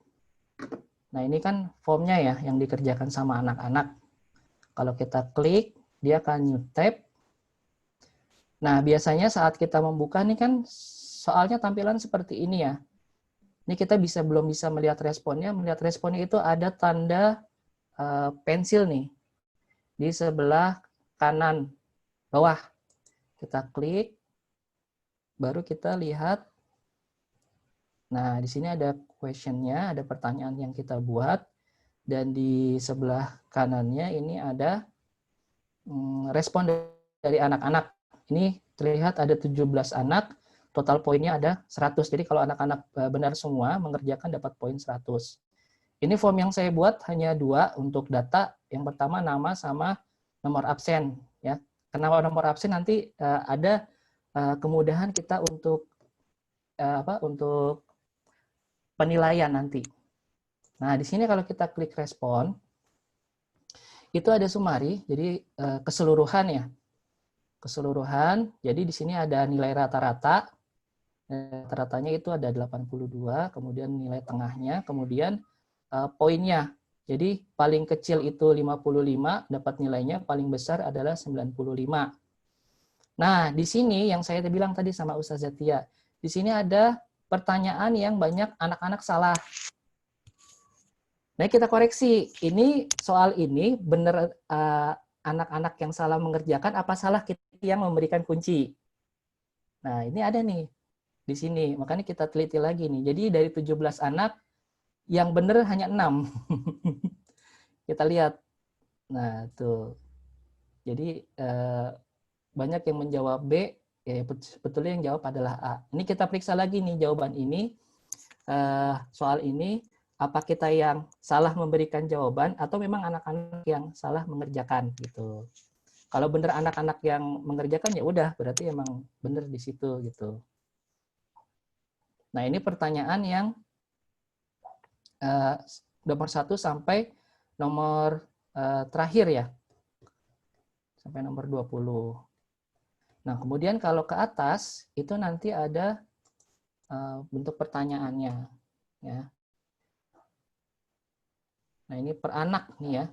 Nah, ini kan formnya ya, yang dikerjakan sama anak-anak. Kalau kita klik, dia akan new tab. Nah, biasanya saat kita membuka nih kan soalnya tampilan seperti ini ya. Ini kita belum bisa melihat responnya. Melihat responnya itu ada tanda pensil nih. Di sebelah kanan bawah. Kita klik, baru kita lihat. Nah, di sini ada question-nya, ada pertanyaan yang kita buat. Dan di sebelah kanannya ini ada respon dari anak-anak. Ini terlihat ada 17 anak, total poinnya ada 100. Jadi kalau anak-anak benar semua mengerjakan dapat poin 100. Ini form yang saya buat hanya 2 untuk data. Yang pertama nama sama nomor absen. Ya. Karena nomor absen nanti ada kemudahan kita untuk penilaian nanti. Nah, di sini kalau kita klik respon, itu ada summary, jadi keseluruhan ya. Keseluruhan, jadi di sini ada nilai rata-rata. Rata-ratanya itu ada 82, kemudian nilai tengahnya, kemudian poinnya. Jadi paling kecil itu 55 dapat nilainya, paling besar adalah 95. Nah, di sini yang saya bilang tadi sama Ustazah Tia, di sini ada pertanyaan yang banyak anak-anak salah. Nah, kita koreksi. Ini soal ini benar anak-anak yang salah mengerjakan, apa salah kita yang memberikan kunci? Nah, ini ada nih di sini. Makanya kita teliti lagi nih. Jadi dari 17 anak yang benar hanya 6. Kita lihat. Nah, tuh. Jadi banyak yang menjawab B, ya sebetulnya yang jawab adalah A. Ini kita periksa lagi nih jawaban ini. Soal ini, apa kita yang salah memberikan jawaban atau memang anak-anak yang salah mengerjakan gitu. Kalau benar anak-anak yang mengerjakan ya udah berarti emang benar di situ gitu. Nah, ini pertanyaan yang nomor 1 sampai nomor terakhir ya. Sampai nomor 20. Nah, kemudian kalau ke atas itu nanti ada bentuk pertanyaannya ya. Nah, ini per anak nih ya.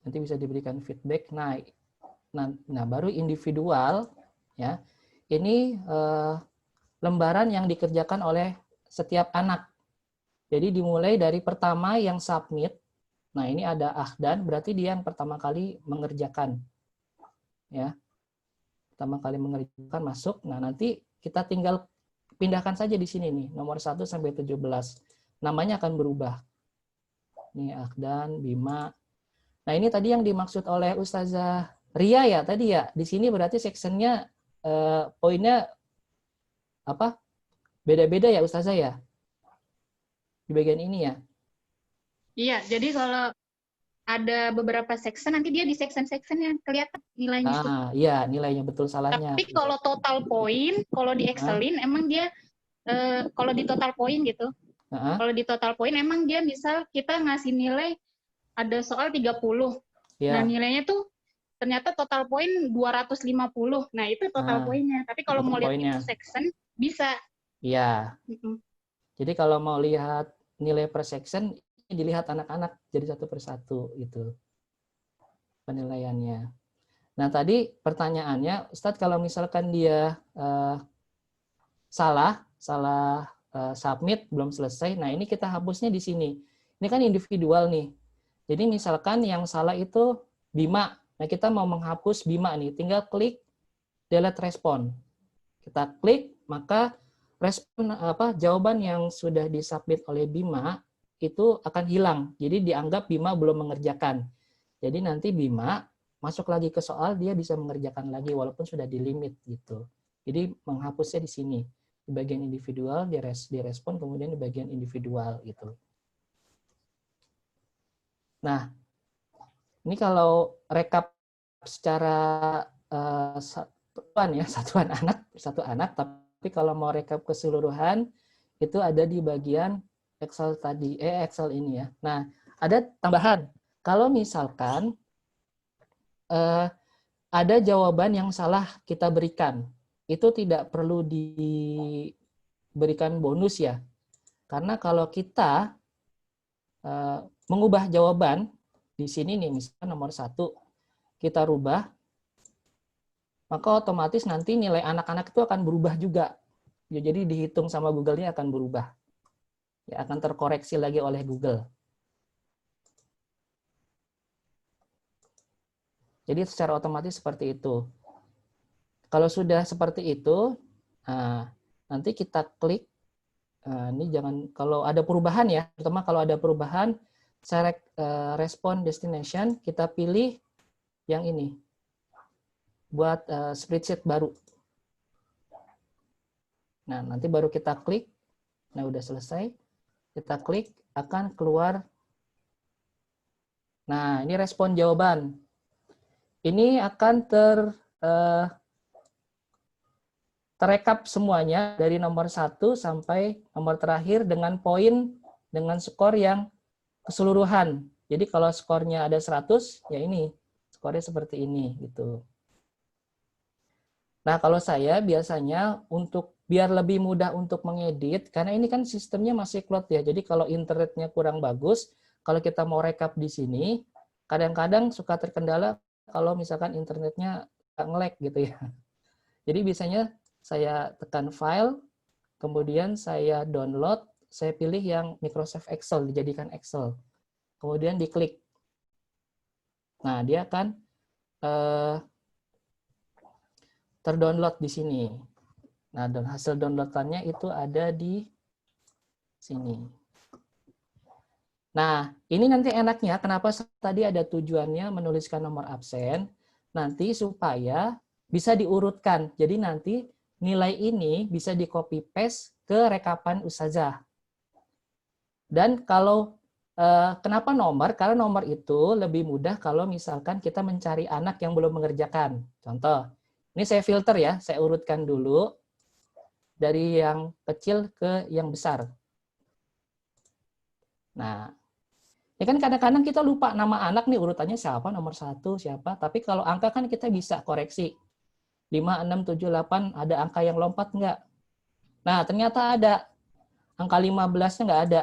Nanti bisa diberikan feedback. Nah baru individual ya. Ini lembaran yang dikerjakan oleh setiap anak. Jadi dimulai dari pertama yang submit. Nah, ini ada Ahdan, berarti dia yang pertama kali mengerjakan. Ya. Pertama kali mengerjakan masuk. Nah, nanti kita tinggal pindahkan saja di sini nih, nomor 1 sampai 17. Namanya akan berubah. Ini Ahdan, Bima. Nah, ini tadi yang dimaksud oleh Ustazah Ria ya tadi ya. Di sini berarti sectionnya poinnya apa? Beda-beda ya Ustazah ya? Di bagian ini ya? Iya, jadi kalau ada beberapa section, nanti dia di section-sectionnya kelihatan nilainya. Iya, nilainya betul salahnya. Tapi kalau total poin, kalau di Excelin, emang dia, kalau di total poin gitu, kalau di total poin, emang dia misal kita ngasih nilai, ada soal 30. Nah, nilainya tuh ternyata total poin 250. Nah, itu total poinnya. Tapi kalau mau lihat itu section, bisa. Iya. Jadi kalau mau lihat nilai per section, dilihat anak-anak jadi satu persatu itu penilaiannya. Nah, tadi pertanyaannya, Ustadz kalau misalkan dia salah submit, belum selesai, nah ini kita hapusnya di sini. Ini kan individual nih. Jadi misalkan yang salah itu Bima. Nah, kita mau menghapus Bima nih, tinggal klik delete respon. Kita klik, maka respon jawaban yang sudah disubmit oleh Bima itu akan hilang. Jadi dianggap Bima belum mengerjakan. Jadi nanti Bima masuk lagi ke soal, dia bisa mengerjakan lagi walaupun sudah di limit gitu. Jadi menghapusnya di sini. Di bagian individual direspon, kemudian di bagian individual gitu. Nah, ini kalau rekap secara satuan anak, satu anak, tapi kalau mau rekap keseluruhan itu ada di bagian Excel tadi, Excel ini ya. Nah, ada tambahan. Kalau misalkan ada jawaban yang salah kita berikan, itu tidak perlu diberikan bonus ya. Karena kalau kita mengubah jawaban, di sini nih, misalnya nomor 1, kita rubah, maka otomatis nanti nilai anak-anak itu akan berubah juga. Ya, jadi dihitung sama Google-nya akan berubah. Ya, akan terkoreksi lagi oleh Google. Jadi secara otomatis seperti itu. Kalau sudah seperti itu, nanti kita klik. Ini jangan, kalau ada perubahan ya, terutama kalau ada perubahan, select respond destination, kita pilih yang ini. Buat spreadsheet baru. Nah, nanti baru kita klik. Nah, udah selesai. Kita klik, akan keluar. Nah, ini respon jawaban. Ini akan terekap semuanya dari nomor 1 sampai nomor terakhir dengan poin, dengan skor yang keseluruhan. Jadi kalau skornya ada 100, ya ini, skornya seperti ini gitu. Nah, kalau saya biasanya untuk biar lebih mudah untuk mengedit, karena ini kan sistemnya masih cloud ya, jadi kalau internetnya kurang bagus, kalau kita mau rekap di sini, kadang-kadang suka terkendala kalau misalkan internetnya nge-lag gitu ya. Jadi biasanya saya tekan file, kemudian saya download, saya pilih yang Microsoft Excel, dijadikan Excel. Kemudian diklik. Nah, dia akan terdownload di sini. Nah, dan hasil downloadannya itu ada di sini. Nah, ini nanti enaknya, kenapa tadi ada tujuannya menuliskan nomor absen, nanti supaya bisa diurutkan. Jadi nanti nilai ini bisa di copy paste ke rekapan Ustazah. Dan kalau kenapa nomor? Karena nomor itu lebih mudah kalau misalkan kita mencari anak yang belum mengerjakan. Contoh, ini saya filter ya, saya urutkan dulu dari yang kecil ke yang besar. Nah, ini kan kadang-kadang kita lupa nama anak nih urutannya siapa, nomor 1 siapa. Tapi kalau angka kan kita bisa koreksi. 5, 6, 7, 8, ada angka yang lompat nggak? Nah, ternyata ada. Angka 15-nya nggak ada.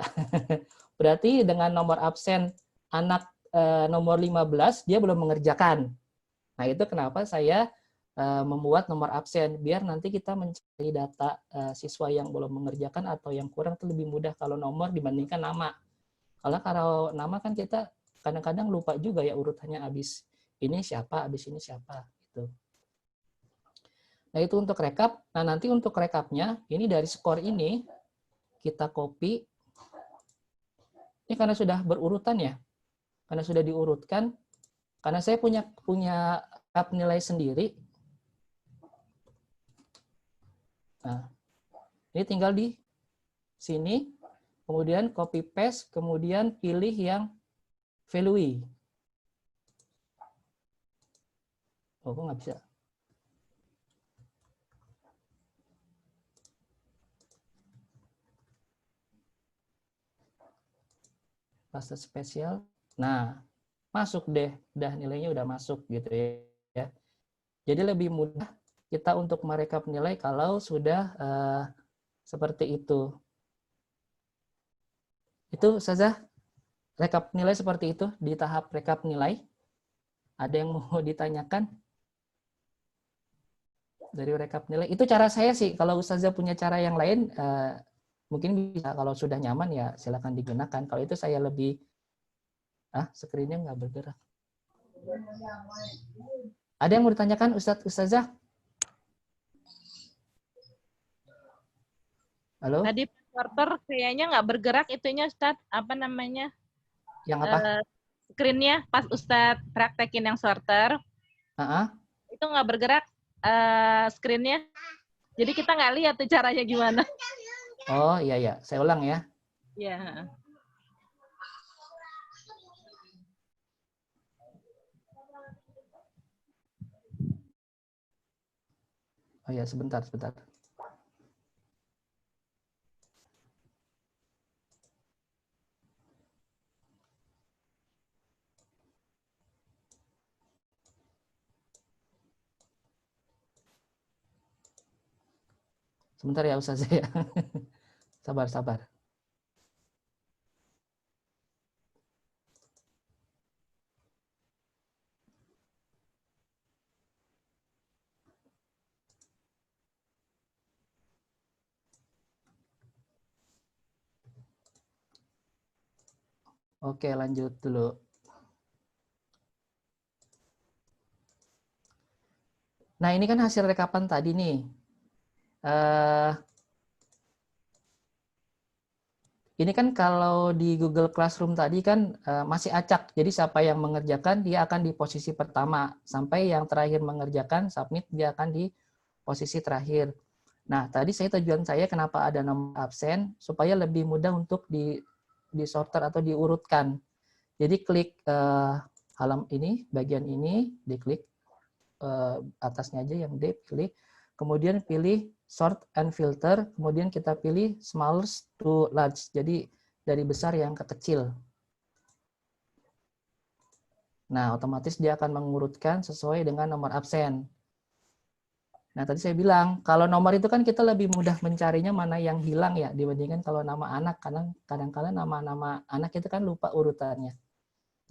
Berarti dengan nomor absen anak nomor 15, dia belum mengerjakan. Nah, itu kenapa saya membuat nomor absen, biar nanti kita mencari data siswa yang belum mengerjakan atau yang kurang itu lebih mudah kalau nomor dibandingkan nama. Kalau nama kan kita kadang-kadang lupa juga ya urutannya habis ini siapa, habis ini siapa. Gitu. Nah, itu untuk rekap. Nah, nanti untuk rekapnya, ini dari skor ini, kita copy. Ini karena sudah berurutan ya, karena sudah diurutkan, karena saya punya rekap nilai sendiri. Nah, ini tinggal di sini, kemudian copy paste, kemudian pilih yang value. Oh, kok nggak bisa? Paste spesial. Nah, masuk deh, udah nilainya udah masuk gitu ya. Jadi lebih mudah kita untuk merekap nilai kalau sudah seperti itu. Itu Ustazah, rekap nilai seperti itu di tahap rekap nilai. Ada yang mau ditanyakan dari rekap nilai? Itu cara saya sih. Kalau Ustazah punya cara yang lain, mungkin bisa. Kalau sudah nyaman ya silakan digunakan. Kalau itu saya lebih, screen-nya nggak bergerak. Ada yang mau ditanyakan Ustazah? Halo? Tadi sorter kayaknya nggak bergerak itunya Ustadz, apa namanya? Yang apa? Screen-nya pas Ustadz praktekin yang sorter. Itu nggak bergerak screen-nya. Jadi kita nggak lihat tuh caranya gimana. Oh iya, saya ulang ya. Iya. Oh ya, sebentar. Sebentar ya Ustazah ya. Sabar. Oke, lanjut dulu. Nah, ini kan hasil rekapan tadi nih. Ini kan kalau di Google Classroom tadi kan masih acak. Jadi siapa yang mengerjakan dia akan di posisi pertama. Sampai yang terakhir mengerjakan, submit, dia akan di posisi terakhir. Nah, tadi tujuan saya kenapa ada nomor absen, supaya lebih mudah untuk disorter atau diurutkan. Jadi klik bagian ini, diklik atasnya aja yang D, klik. Kemudian pilih sort and filter, kemudian kita pilih smallest to large, jadi dari besar yang ke kecil. Nah, otomatis dia akan mengurutkan sesuai dengan nomor absen. Nah, tadi saya bilang, kalau nomor itu kan kita lebih mudah mencarinya mana yang hilang ya, dibandingkan kalau nama anak. Kadang-kadang nama-nama anak itu kan lupa urutannya.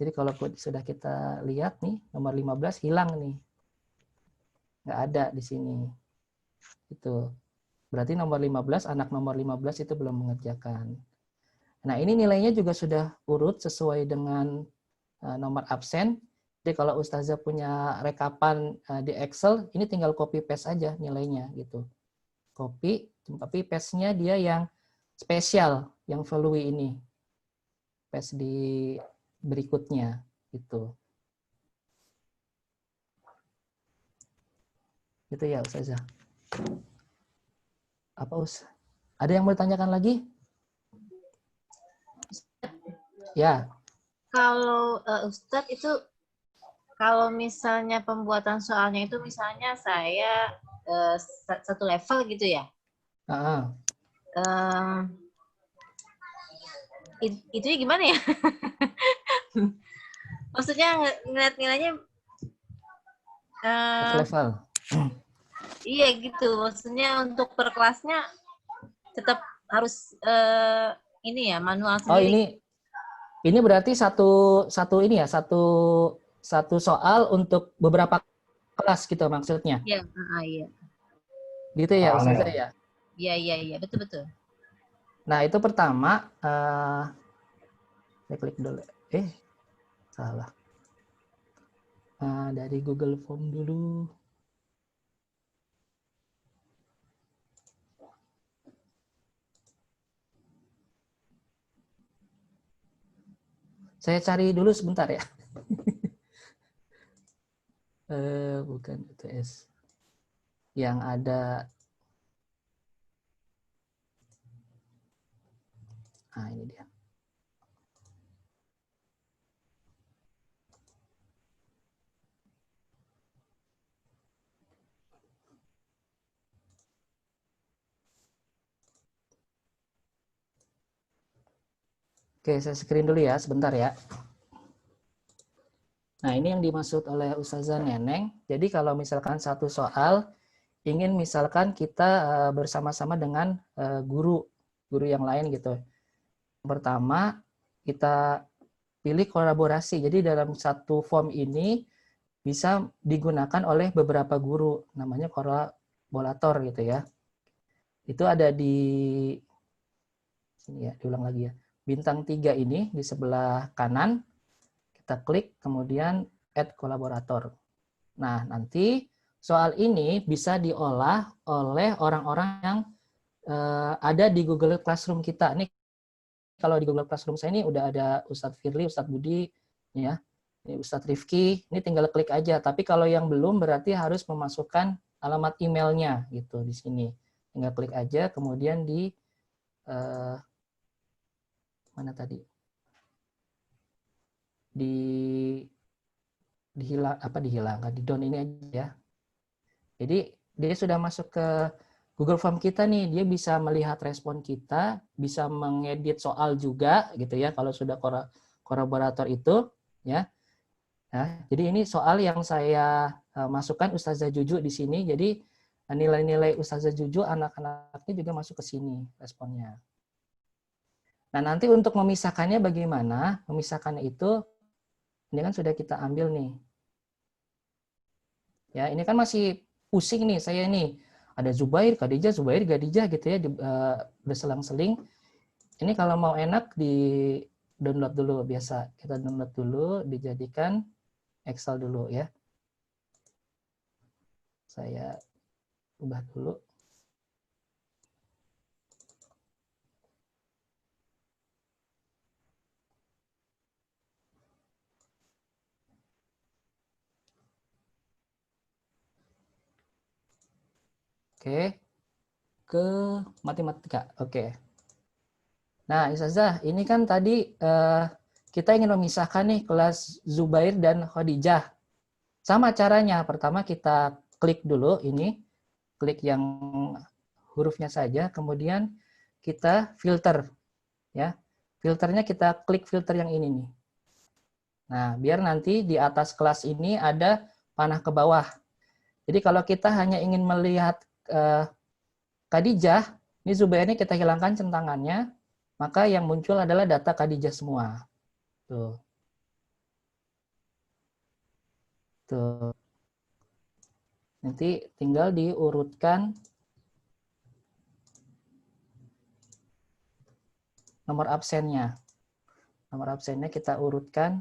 Jadi kalau sudah kita lihat nih, nomor 15 hilang nih. Nggak ada di sini. Itu. Berarti nomor 15, anak nomor 15 itu belum mengerjakan. Nah, ini nilainya juga sudah urut sesuai dengan nomor absen. Jadi kalau Ustazah punya rekapan di Excel, ini tinggal copy paste aja nilainya gitu. Copy, tapi paste-nya dia yang spesial, yang value ini. Paste di berikutnya gitu. Gitu ya Ustazah. Apa ada yang mau ditanyakan lagi? Ya. Kalau Ustadz itu, kalau misalnya pembuatan soalnya itu misalnya saya satu level gitu ya. Itu gimana ya? Maksudnya ngeliat nilainya level. Iya gitu. Maksudnya untuk per kelasnya tetap harus ini ya manual sendiri. Oh ini berarti satu ini ya, satu soal untuk beberapa kelas gitu maksudnya. Iya, iya. Gitu ya Ustazah ya? Iya, betul. Nah, itu pertama saya klik dulu. Salah. Dari Google Form dulu. Saya cari dulu sebentar ya. Bukan UTS. Yang ada. Ini dia. Oke, saya screen dulu ya, sebentar ya. Nah, ini yang dimaksud oleh Ustazah Neneng. Jadi kalau misalkan satu soal, ingin misalkan kita bersama-sama dengan guru yang lain gitu. Pertama, kita pilih kolaborasi. Jadi dalam satu form ini bisa digunakan oleh beberapa guru, namanya kolaborator gitu ya. Itu ada di sini ya, diulang lagi ya. Bintang 3 ini di sebelah kanan, kita klik, kemudian add kolaborator. Nah, nanti soal ini bisa diolah oleh orang-orang yang ada di Google Classroom kita. Ini kalau di Google Classroom saya ini udah ada Ustadz Firly, Ustadz Budi, ya, ini Ustadz Rifki, ini tinggal klik aja. Tapi kalau yang belum berarti harus memasukkan alamat emailnya gitu di sini. Tinggal klik aja, kemudian di mana tadi? Dihilangkan, di down ini aja ya. Jadi dia sudah masuk ke Google Form kita nih, dia bisa melihat respon kita, bisa mengedit soal juga gitu ya kalau sudah kolaborator itu ya. Nah, jadi ini soal yang saya masukkan Ustazah Juju di sini. Jadi nilai-nilai Ustazah Juju anak-anaknya juga masuk ke sini responnya. Nah, nanti untuk memisahkannya bagaimana? Memisahkannya itu ini kan sudah kita ambil nih. Ya, ini kan masih pusing nih saya nih. Ada Zubair, Khadijah, Zubair, Khadijah gitu ya, berselang-seling. Ini kalau mau enak di download dulu biasa. Kita download dulu, dijadikan Excel dulu ya. Saya ubah dulu. Oke, ke matematika. Oke. Nah, Ustazah, ini kan tadi kita ingin memisahkan nih kelas Zubair dan Khadijah. Sama caranya, pertama kita klik dulu ini, klik yang hurufnya saja, kemudian kita filter. Ya, filternya kita klik filter yang ini nih. Nah, biar nanti di atas kelas ini ada panah ke bawah. Jadi kalau kita hanya ingin melihat Khadijah, ini Zubair ini kita hilangkan centangannya, maka yang muncul adalah data Khadijah semua. Tuh. Tuh. Nanti tinggal diurutkan nomor absennya. Nomor absennya kita urutkan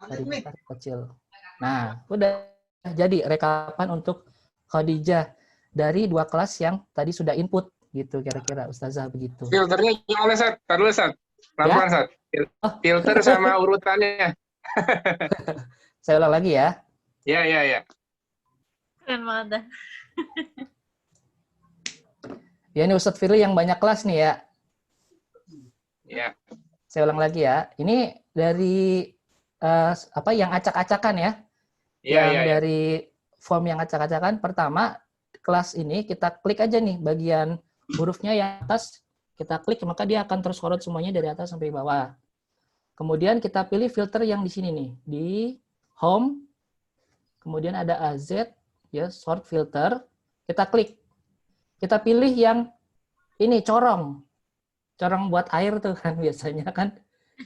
dari besar ke kecil. Nah, udah jadi rekapan untuk Khadijah dari 2 kelas yang tadi sudah input gitu kira-kira Ustazah begitu. Filternya gimana, Sat? Tar dulu, Sat. Pelan-pelan, Sat. Filter sama urutannya. Saya ulang lagi ya. Ya. Keren banget dah. Ya, ini Ustadz Firly yang banyak kelas nih ya. Ya. Saya ulang lagi ya. Ini dari yang acak-acakan ya. Yang dari form yang acak-acakan. Pertama, kelas ini kita klik aja nih bagian hurufnya yang atas. Kita klik, maka dia akan tersorot semuanya dari atas sampai bawah. Kemudian kita pilih filter yang di sini nih. Di home. Kemudian ada AZ. Ya, sort filter. Kita klik. Kita pilih yang ini, corong. Corong buat air tuh kan biasanya kan.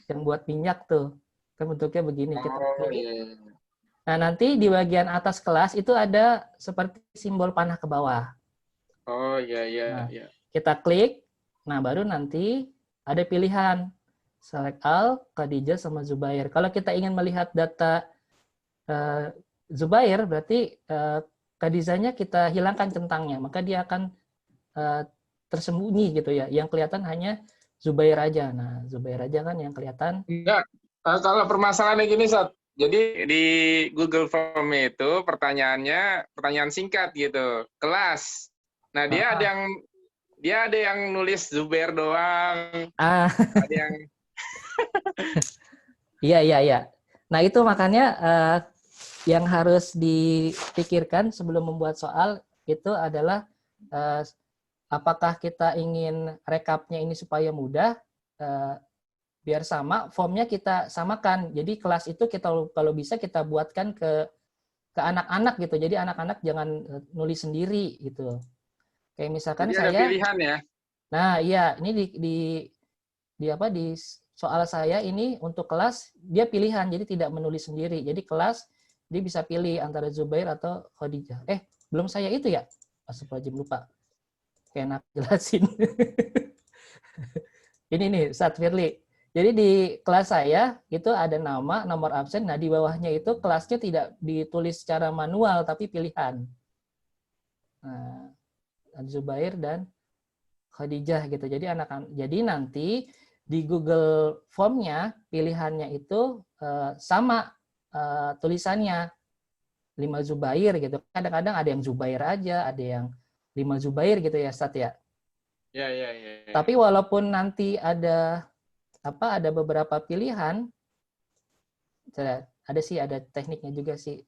Yang buat minyak tuh. Kan bentuknya begini. Kita klik. Nah, nanti di bagian atas kelas itu ada seperti simbol panah ke bawah. Oh, iya. Nah, kita klik. Nah, baru nanti ada pilihan. Select all, Khadijah, sama Zubair. Kalau kita ingin melihat data Zubair, berarti Khadijahnya kita hilangkan centangnya. Maka dia akan tersembunyi gitu ya. Yang kelihatan hanya Zubair aja. Nah, Zubair aja kan yang kelihatan. Enggak. Kalau permasalahannya gini, Sat. Jadi di Google Form itu pertanyaannya pertanyaan singkat gitu, kelas. Nah, dia ada yang nulis Zubair doang. Ada yang Iya. Nah, itu makanya yang harus dipikirkan sebelum membuat soal itu adalah apakah kita ingin rekapnya ini supaya mudah, biar sama, formnya kita samakan. Jadi kelas itu kita kalau bisa kita buatkan ke anak-anak gitu. Jadi anak-anak jangan nulis sendiri gitu. Kayak misalkan jadi ada pilihan ya. Nah, iya, ini di soal saya ini untuk kelas dia pilihan, jadi tidak menulis sendiri. Jadi kelas dia bisa pilih antara Zubair atau Khadijah. Belum saya itu ya. Astagfirullahaladzim, lupa. Kayak enak jelasin. Ini nih, Ustadz Firly. Jadi di kelas saya itu ada nama, nomor absen. Nah, di bawahnya itu kelasnya tidak ditulis secara manual, tapi pilihan. Nah, Zubair dan Khadijah gitu. Jadi nanti di Google Form-nya pilihannya itu sama tulisannya 5 Zubair gitu. Kadang-kadang ada yang Zubair aja, ada yang 5 Zubair gitu ya, Ustadz ya. Ya. Tapi walaupun nanti ada beberapa pilihan, ada tekniknya juga sih.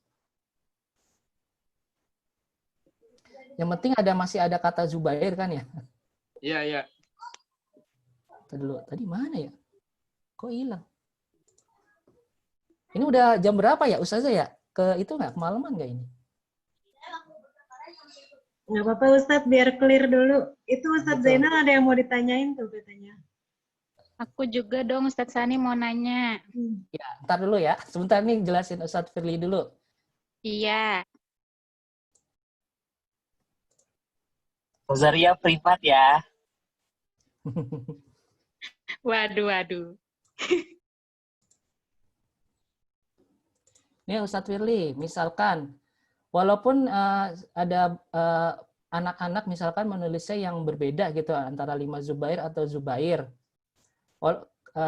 Yang penting masih ada kata Zubair kan ya? Iya. Tadi mana ya? Kok hilang? Ini udah jam berapa ya, Ustazah ya? Itu nggak kemalaman nggak ini? Nggak apa-apa Ustadz, biar clear dulu. Itu Ustadz Zainal ada yang mau ditanyain tuh katanya. Aku juga dong, Ustadz Sani mau nanya. Ya, ntar dulu ya. Sebentar nih jelasin Ustadz Firly dulu. Iya. Rosaria privat ya. Waduh. Nih Ustadz Firly, misalkan walaupun ada anak-anak misalkan menulisnya yang berbeda gitu antara 5 Zubair atau Zubair.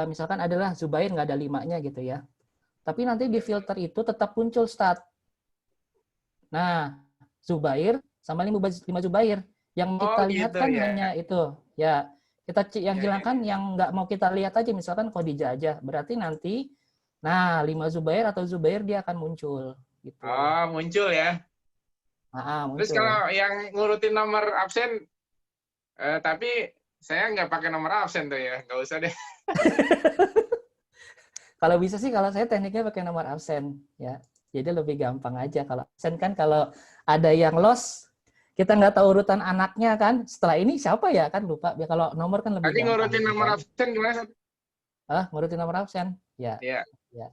Misalkan adalah Zubair nggak ada 5-nya gitu ya. Tapi nanti di filter itu tetap muncul stat. Nah, Zubair sama 5 Zubair. Yang kita lihat gitu kan ya. hanya itu. Ya, kita yang hilangkan yang nggak mau kita lihat aja, misalkan Khadijah aja. Berarti nanti, 5 Zubair atau Zubair dia akan muncul. Gitu. Oh, muncul ya. Muncul. Terus kalau yang ngurutin nomor absen, tapi saya nggak pakai nomor absen tuh ya, nggak usah deh. Kalau bisa sih, kalau saya tekniknya pakai nomor absen ya. Jadi lebih gampang aja. Kalau absen kan kalau ada yang lost, kita nggak tahu urutan anaknya kan. Setelah ini siapa ya kan lupa. Ya, kalau nomor kan lebih Tadi gampang. ngurutin gitu nomor kan. absen gimana, Sat? Ngurutin nomor absen? Ya. Iya. Ya.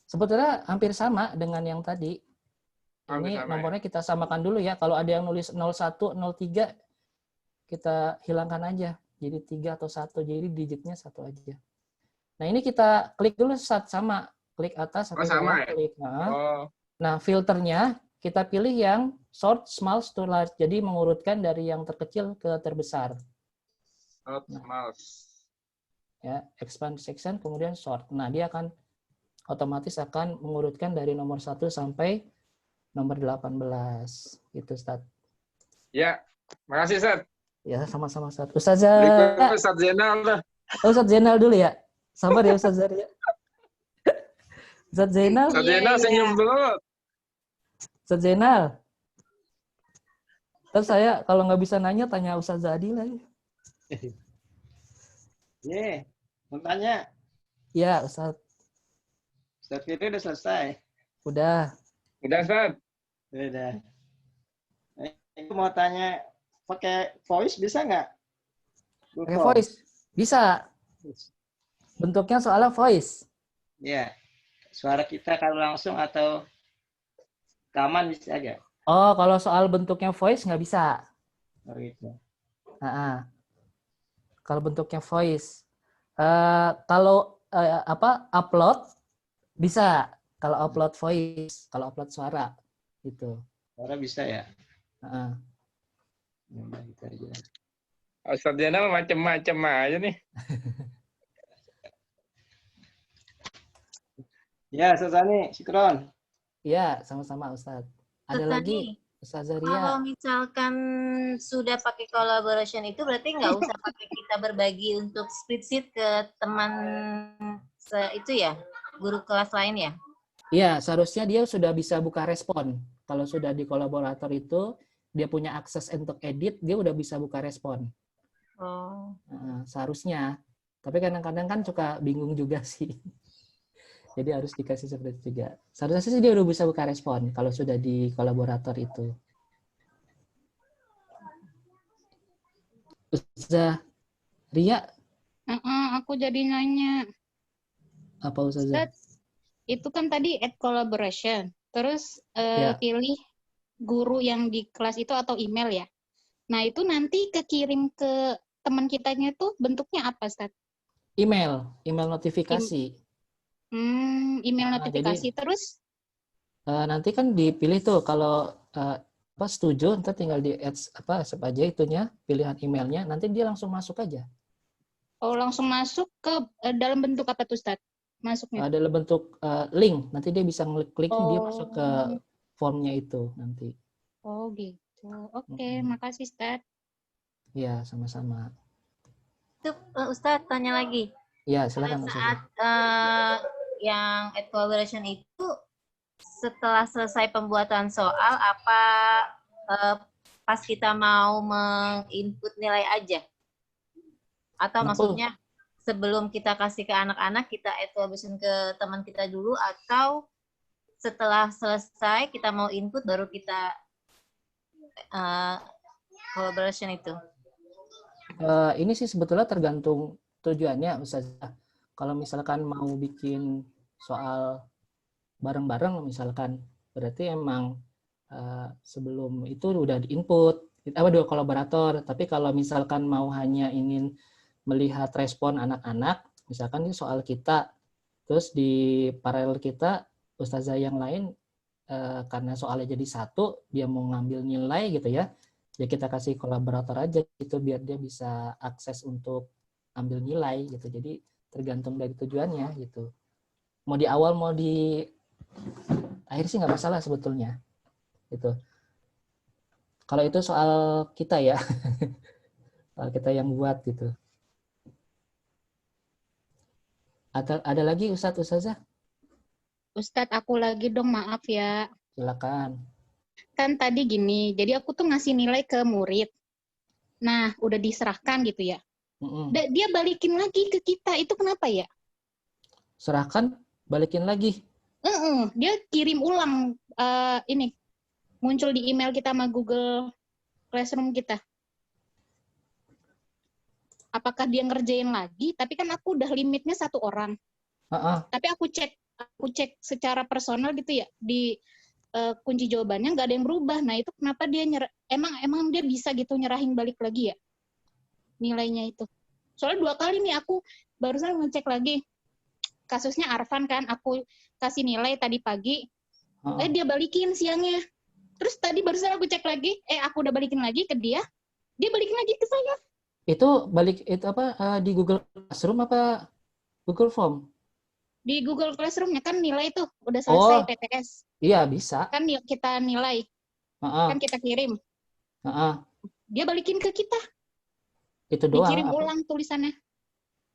Sebetulnya hampir sama dengan yang tadi. Hampir Ini sama, nomornya kita samakan dulu ya. Kalau ada yang nulis 01, 03, kita hilangkan aja. Jadi 3 atau 1. Jadi digitnya 1 aja. Nah, ini kita klik dulu sama. Klik atas atau sama bawah. ya? Klik. Oh. Nah, filternya kita pilih yang sort small to large. Jadi mengurutkan dari yang terkecil ke terbesar. Sort small. Ya, expand section, kemudian sort. Nah, dia akan otomatis akan mengurutkan dari nomor 1 sampai nomor 18. Gitu, Ustaz. Ya, makasih, Sat. Ya, sama-sama, Ustaz. Ustazah. Berikutnya Ustaz Zainal lah. Ustaz Zainal dulu ya. Sabar ya, Ustaz Zaria. Ustaz Zainal. Ustaz Zainal senyum dulu. Ustaz Zainal. Terus saya kalau nggak bisa nanya, tanya Ustaz Zadi lagi. Mau tanya. Ya, Ustaz. Ustaz Fitri udah selesai? Udah. Udah, Ustaz. Udah. Aku mau tanya, pakai voice bisa nggak? Pakai voice? Bisa. Bentuknya soalnya voice. Iya. Suara kita kalau langsung atau rekaman bisa nggak? Oh, kalau soal bentuknya voice nggak bisa. Oh gitu. Kalau bentuknya voice. Kalau upload bisa. Kalau upload voice, kalau upload suara gitu. Suara bisa ya? Ustaz Zainal macem-macem aja nih. Ya, Ustaz Ani, Syukron. Ya, sama-sama Ustaz. Ada lagi, Ustaz Zaria. Kalau misalkan sudah pakai collaboration itu berarti nggak usah pakai kita berbagi untuk spreadsheet ke teman itu ya, guru kelas lain ya? Iya, seharusnya dia sudah bisa buka respon. Kalau sudah di kolaborator itu, dia punya akses untuk edit, dia udah bisa buka respon. Oh. Seharusnya. Tapi kadang-kadang kan suka bingung juga sih. Jadi harus dikasih seperti itu juga. Seharusnya sih dia udah bisa buka respon kalau sudah di kolaborator itu. Ustazah Ria? Aku jadi nanya. Apa Ustazah? Itu kan tadi add collaboration. Terus pilih guru yang di kelas itu atau email ya. Nah, itu nanti kekirim ke teman kitanya tuh bentuknya apa, Ustaz? Email notifikasi. Email notifikasi. Jadi, terus? Nanti kan dipilih tuh kalau setuju, nanti tinggal di add accept aja itunya, pilihan emailnya, nanti dia langsung masuk aja. Oh, langsung masuk ke dalam bentuk apa tuh, Ustaz? Masuknya? Dalam bentuk link, nanti dia bisa ngeklik dia masuk ke formnya itu nanti. Oh gitu. Oke, makasih Ustaz. Iya, sama-sama. Itu Ustaz tanya lagi. Iya, silakan. Saat yang add collaboration itu setelah selesai pembuatan soal apa pas kita mau menginput nilai aja? Atau maksudnya sebelum kita kasih ke anak-anak kita add collaboration ke teman kita dulu, atau setelah selesai kita mau input baru kita collaboration itu? Ini sih sebetulnya tergantung tujuannya, Ustazah. Kalau misalkan mau bikin soal bareng-bareng misalkan, berarti emang sebelum itu udah di-input, dua kolaborator. Tapi kalau misalkan mau hanya ingin melihat respon anak-anak, misalkan ini soal kita, terus di paralel kita, Ustazah yang lain, karena soalnya jadi satu, dia mau ngambil nilai gitu ya, ya kita kasih kolaborator aja gitu, biar dia bisa akses untuk ambil nilai gitu. Jadi tergantung dari tujuannya gitu. Mau di awal mau di akhir sih nggak masalah sebetulnya gitu. Kalau itu soal kita ya, soal kita yang buat gitu. Ada lagi Ustazah? Ustadz, aku lagi dong, maaf ya. Silakan. Kan tadi gini, jadi aku tuh ngasih nilai ke murid. Nah, udah diserahkan gitu ya. Dia balikin lagi ke kita, itu kenapa ya? Serahkan, balikin lagi? Dia kirim ulang ini muncul di email kita sama Google Classroom kita. Apakah dia ngerjain lagi? Tapi kan aku udah limitnya 1 orang. Tapi aku cek secara personal gitu ya di kunci jawabannya nggak ada yang berubah. Nah itu kenapa dia emang dia bisa gitu nyerahin balik lagi ya nilainya itu. Soalnya 2 kali nih aku barusan ngecek lagi kasusnya Arfan kan, aku kasih nilai tadi pagi, dia balikin siangnya. Terus tadi barusan aku cek lagi, aku udah balikin lagi ke dia balikin lagi ke saya. Itu apa di Google Classroom apa Google Form? Di Google Classroom-nya kan nilai tuh udah selesai PTS. Iya, bisa. Kan kita nilai. Kan kita kirim. Dia balikin ke kita. Itu doang. Dikirim ulang tulisannya.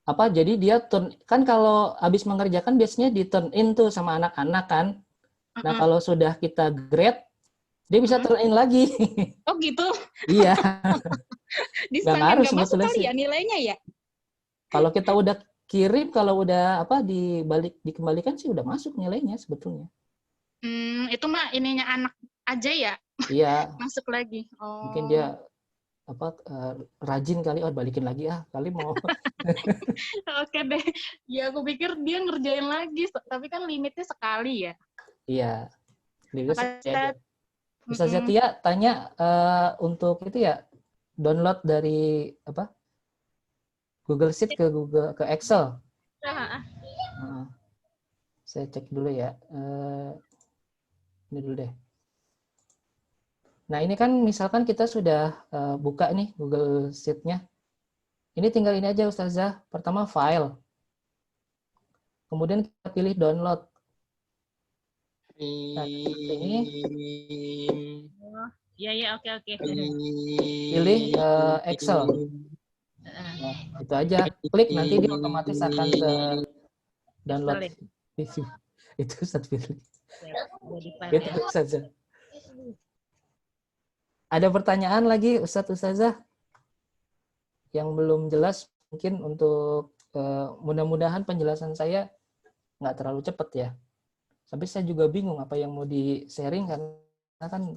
Apa jadi dia kan kalau habis mengerjakan biasanya di turn in tuh sama anak-anak kan. Nah, kalau sudah kita grade dia bisa turn in lagi. Oh gitu. Iya. Nggak harus masuk kali ya nilainya ya. Kalau kita udah kirim, kalau udah dikembalikan sih udah masuk nilainya sebetulnya. Itu mah ininya anak aja ya. Iya. Masuk lagi. Mungkin dia rajin kali, balikin lagi kali mau. Oke deh. Ya aku pikir dia ngerjain lagi, tapi kan limitnya sekali ya. Iya. Ustazah Tia tanya untuk itu ya download dari Google Sheet ke Excel. Saya cek dulu ya. Ini dulu deh. Nah, ini kan misalkan kita sudah buka nih Google Sheet-nya. Ini tinggal ini aja Ustazah. Pertama file. Kemudian kita pilih download. Nah, seperti ini. Iya, oke. Pilih Excel. Nah, itu aja. Klik nanti dia otomatis akan download. Itu Ustaz pilih. Itu Ustazah. Ada pertanyaan lagi Ustazah yang belum jelas mungkin untuk mudah-mudahan penjelasan saya nggak terlalu cepat ya. Tapi saya juga bingung apa yang mau di-sharing karena kan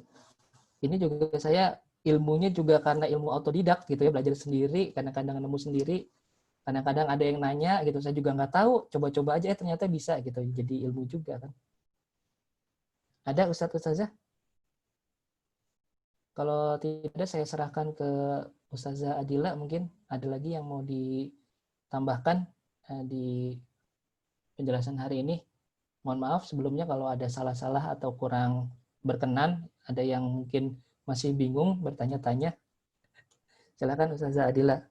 ini juga saya ilmunya juga karena ilmu autodidak gitu ya, belajar sendiri, kadang-kadang nemu sendiri, kadang-kadang ada yang nanya gitu, saya juga nggak tahu, coba-coba aja ternyata bisa gitu, jadi ilmu juga kan. Ada Ustazah? Kalau tidak ada, saya serahkan ke Ustazah Adila. Mungkin ada lagi yang mau ditambahkan di penjelasan hari ini. Mohon maaf sebelumnya kalau ada salah-salah atau kurang berkenan. Ada yang mungkin masih bingung bertanya-tanya. Silakan Ustazah Adila.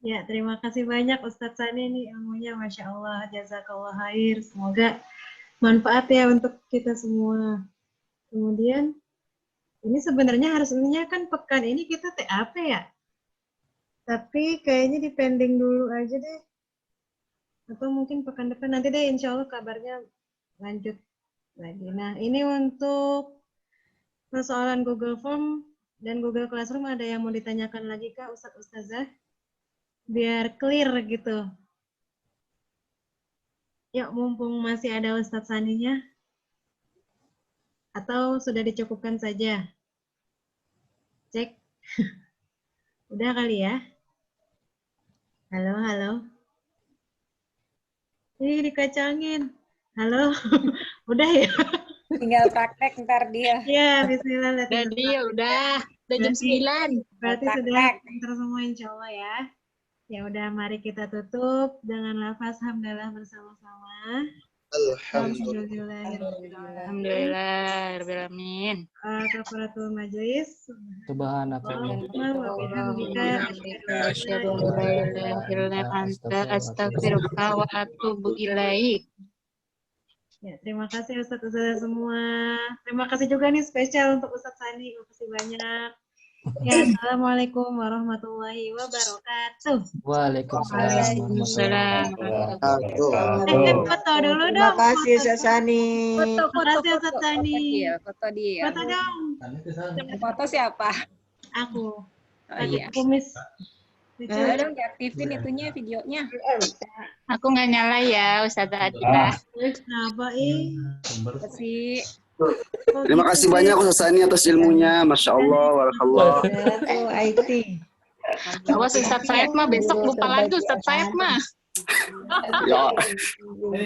Ya, terima kasih banyak Ustadz Sani, ini ilmunya Masya Allah, jazakallah khair. Semoga manfaat ya untuk kita semua. Kemudian ini sebenarnya harusnya kan pekan ini kita TAP ya. Tapi kayaknya dipending dulu aja deh. Atau mungkin pekan depan nanti deh insya Allah kabarnya lanjut lagi. Nah ini untuk persoalan Google Form dan Google Classroom ada yang mau ditanyakan lagi Kak Ustazah? Biar clear gitu. Yuk mumpung masih ada Ustadz Saninya. Atau sudah dicukupkan saja? Cek. Udah kali ya? Halo. Ih, dikacangin. Halo. Udah ya? Tinggal praktek ntar dia. Ya, bismillah. Udah jam 9. Berarti sudah pintar semua insya Allah ya. Ya udah, mari kita tutup dengan lafaz hamdalah bersama-sama. Alhamdulillahirrahmanirrahim. Kafaratul majlis. Subhanallah. Astaghfirullah wa atubu ilaik. Ya, terima kasih Ustaz-Ustaz semua. Terima kasih juga nih spesial untuk Ustaz Sani. Terima kasih banyak. Ya, assalamualaikum warahmatullahi wabarakatuh. Waalaikumsalam. Foto dulu dong. Terima kasih Ustaz Sani. Foto Ustaz Sani. Foto dia. Foto dong. Foto siapa? Aku. Oh iya. Kumis. Coba dong diaktifin itunya videonya. Aku nggak nyala ya, Ustazah Adila. Kenapa, Ih? Kasih. Terima kasih banyak Ustaz Sani atas ilmunya. Masya Allah, barakallah. Tuh IT. Awas Ustaz Said mah besok lupa lagi Ustaz Said mah. Ya,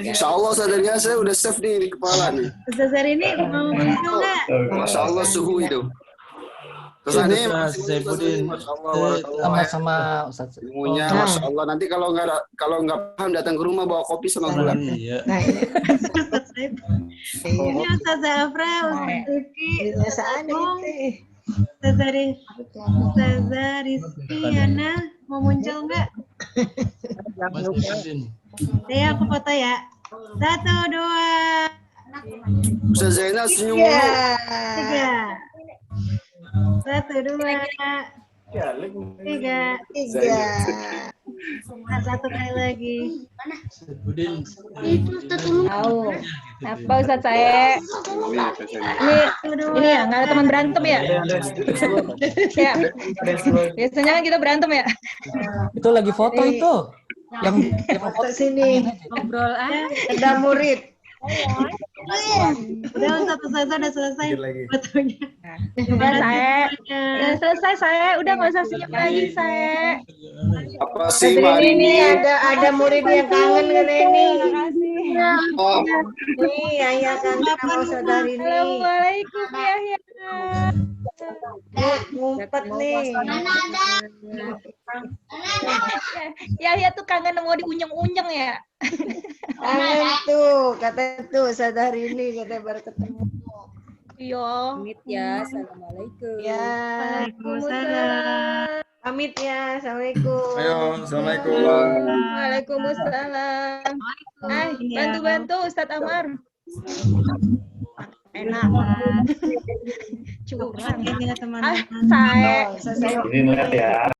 Insya Allah sadarnya saya udah save nih di kepala nih. Ustaz Zarini mau muncul nggak? Masya Allah suhu itu. Ustaz Sani, Masya Allah, barakallah. Sama-sama Ustaz. Ilmunya, Masya Allah. Nanti kalau nggak paham datang ke rumah bawa kopi sama gula. Nah, Ini Ustaz Afra, Ustaz Rizky, biasaan Ustazah Rizky, Yana, mau muncul nggak? Ya, aku foto ya. 1, 2, Ustaz Zainal senyum 3. dulu. 1, 2, 3. Nah, 1 kali lagi. Tahu. Apa Ustaz saya? Ini ya, nggak ada teman berantem ya? Ya. Biasanya kan kita berantem ya? Itu lagi foto itu. Yang foto sini. Ngobrol Ada murid. Udah Ustaz udah selesai fotonya. Udah selesai saya. Udah nggak usah senyum lagi saya. Apa sih Mari ini ada murid yang kangen kan ini. Oh. Nih Ayah kangen sama saudari ini. Assalamualaikum Yahya. Ngumpet nih. Yahya tuh kangen mau diunyeng-unyeng ya. Kangen tuh, kata tuh saudari ini kata baru ketemu. Iya. Pamit ya. Assalamualaikum. Ya. Waalaikumsalam. Pamit ya. Assalamualaikum. Ayo, assalamualaikum. Waalaikumsalam. Bantu-bantu Ustadz Amar. Enak. Curang. Ini teman-teman. Saya. Ini ya.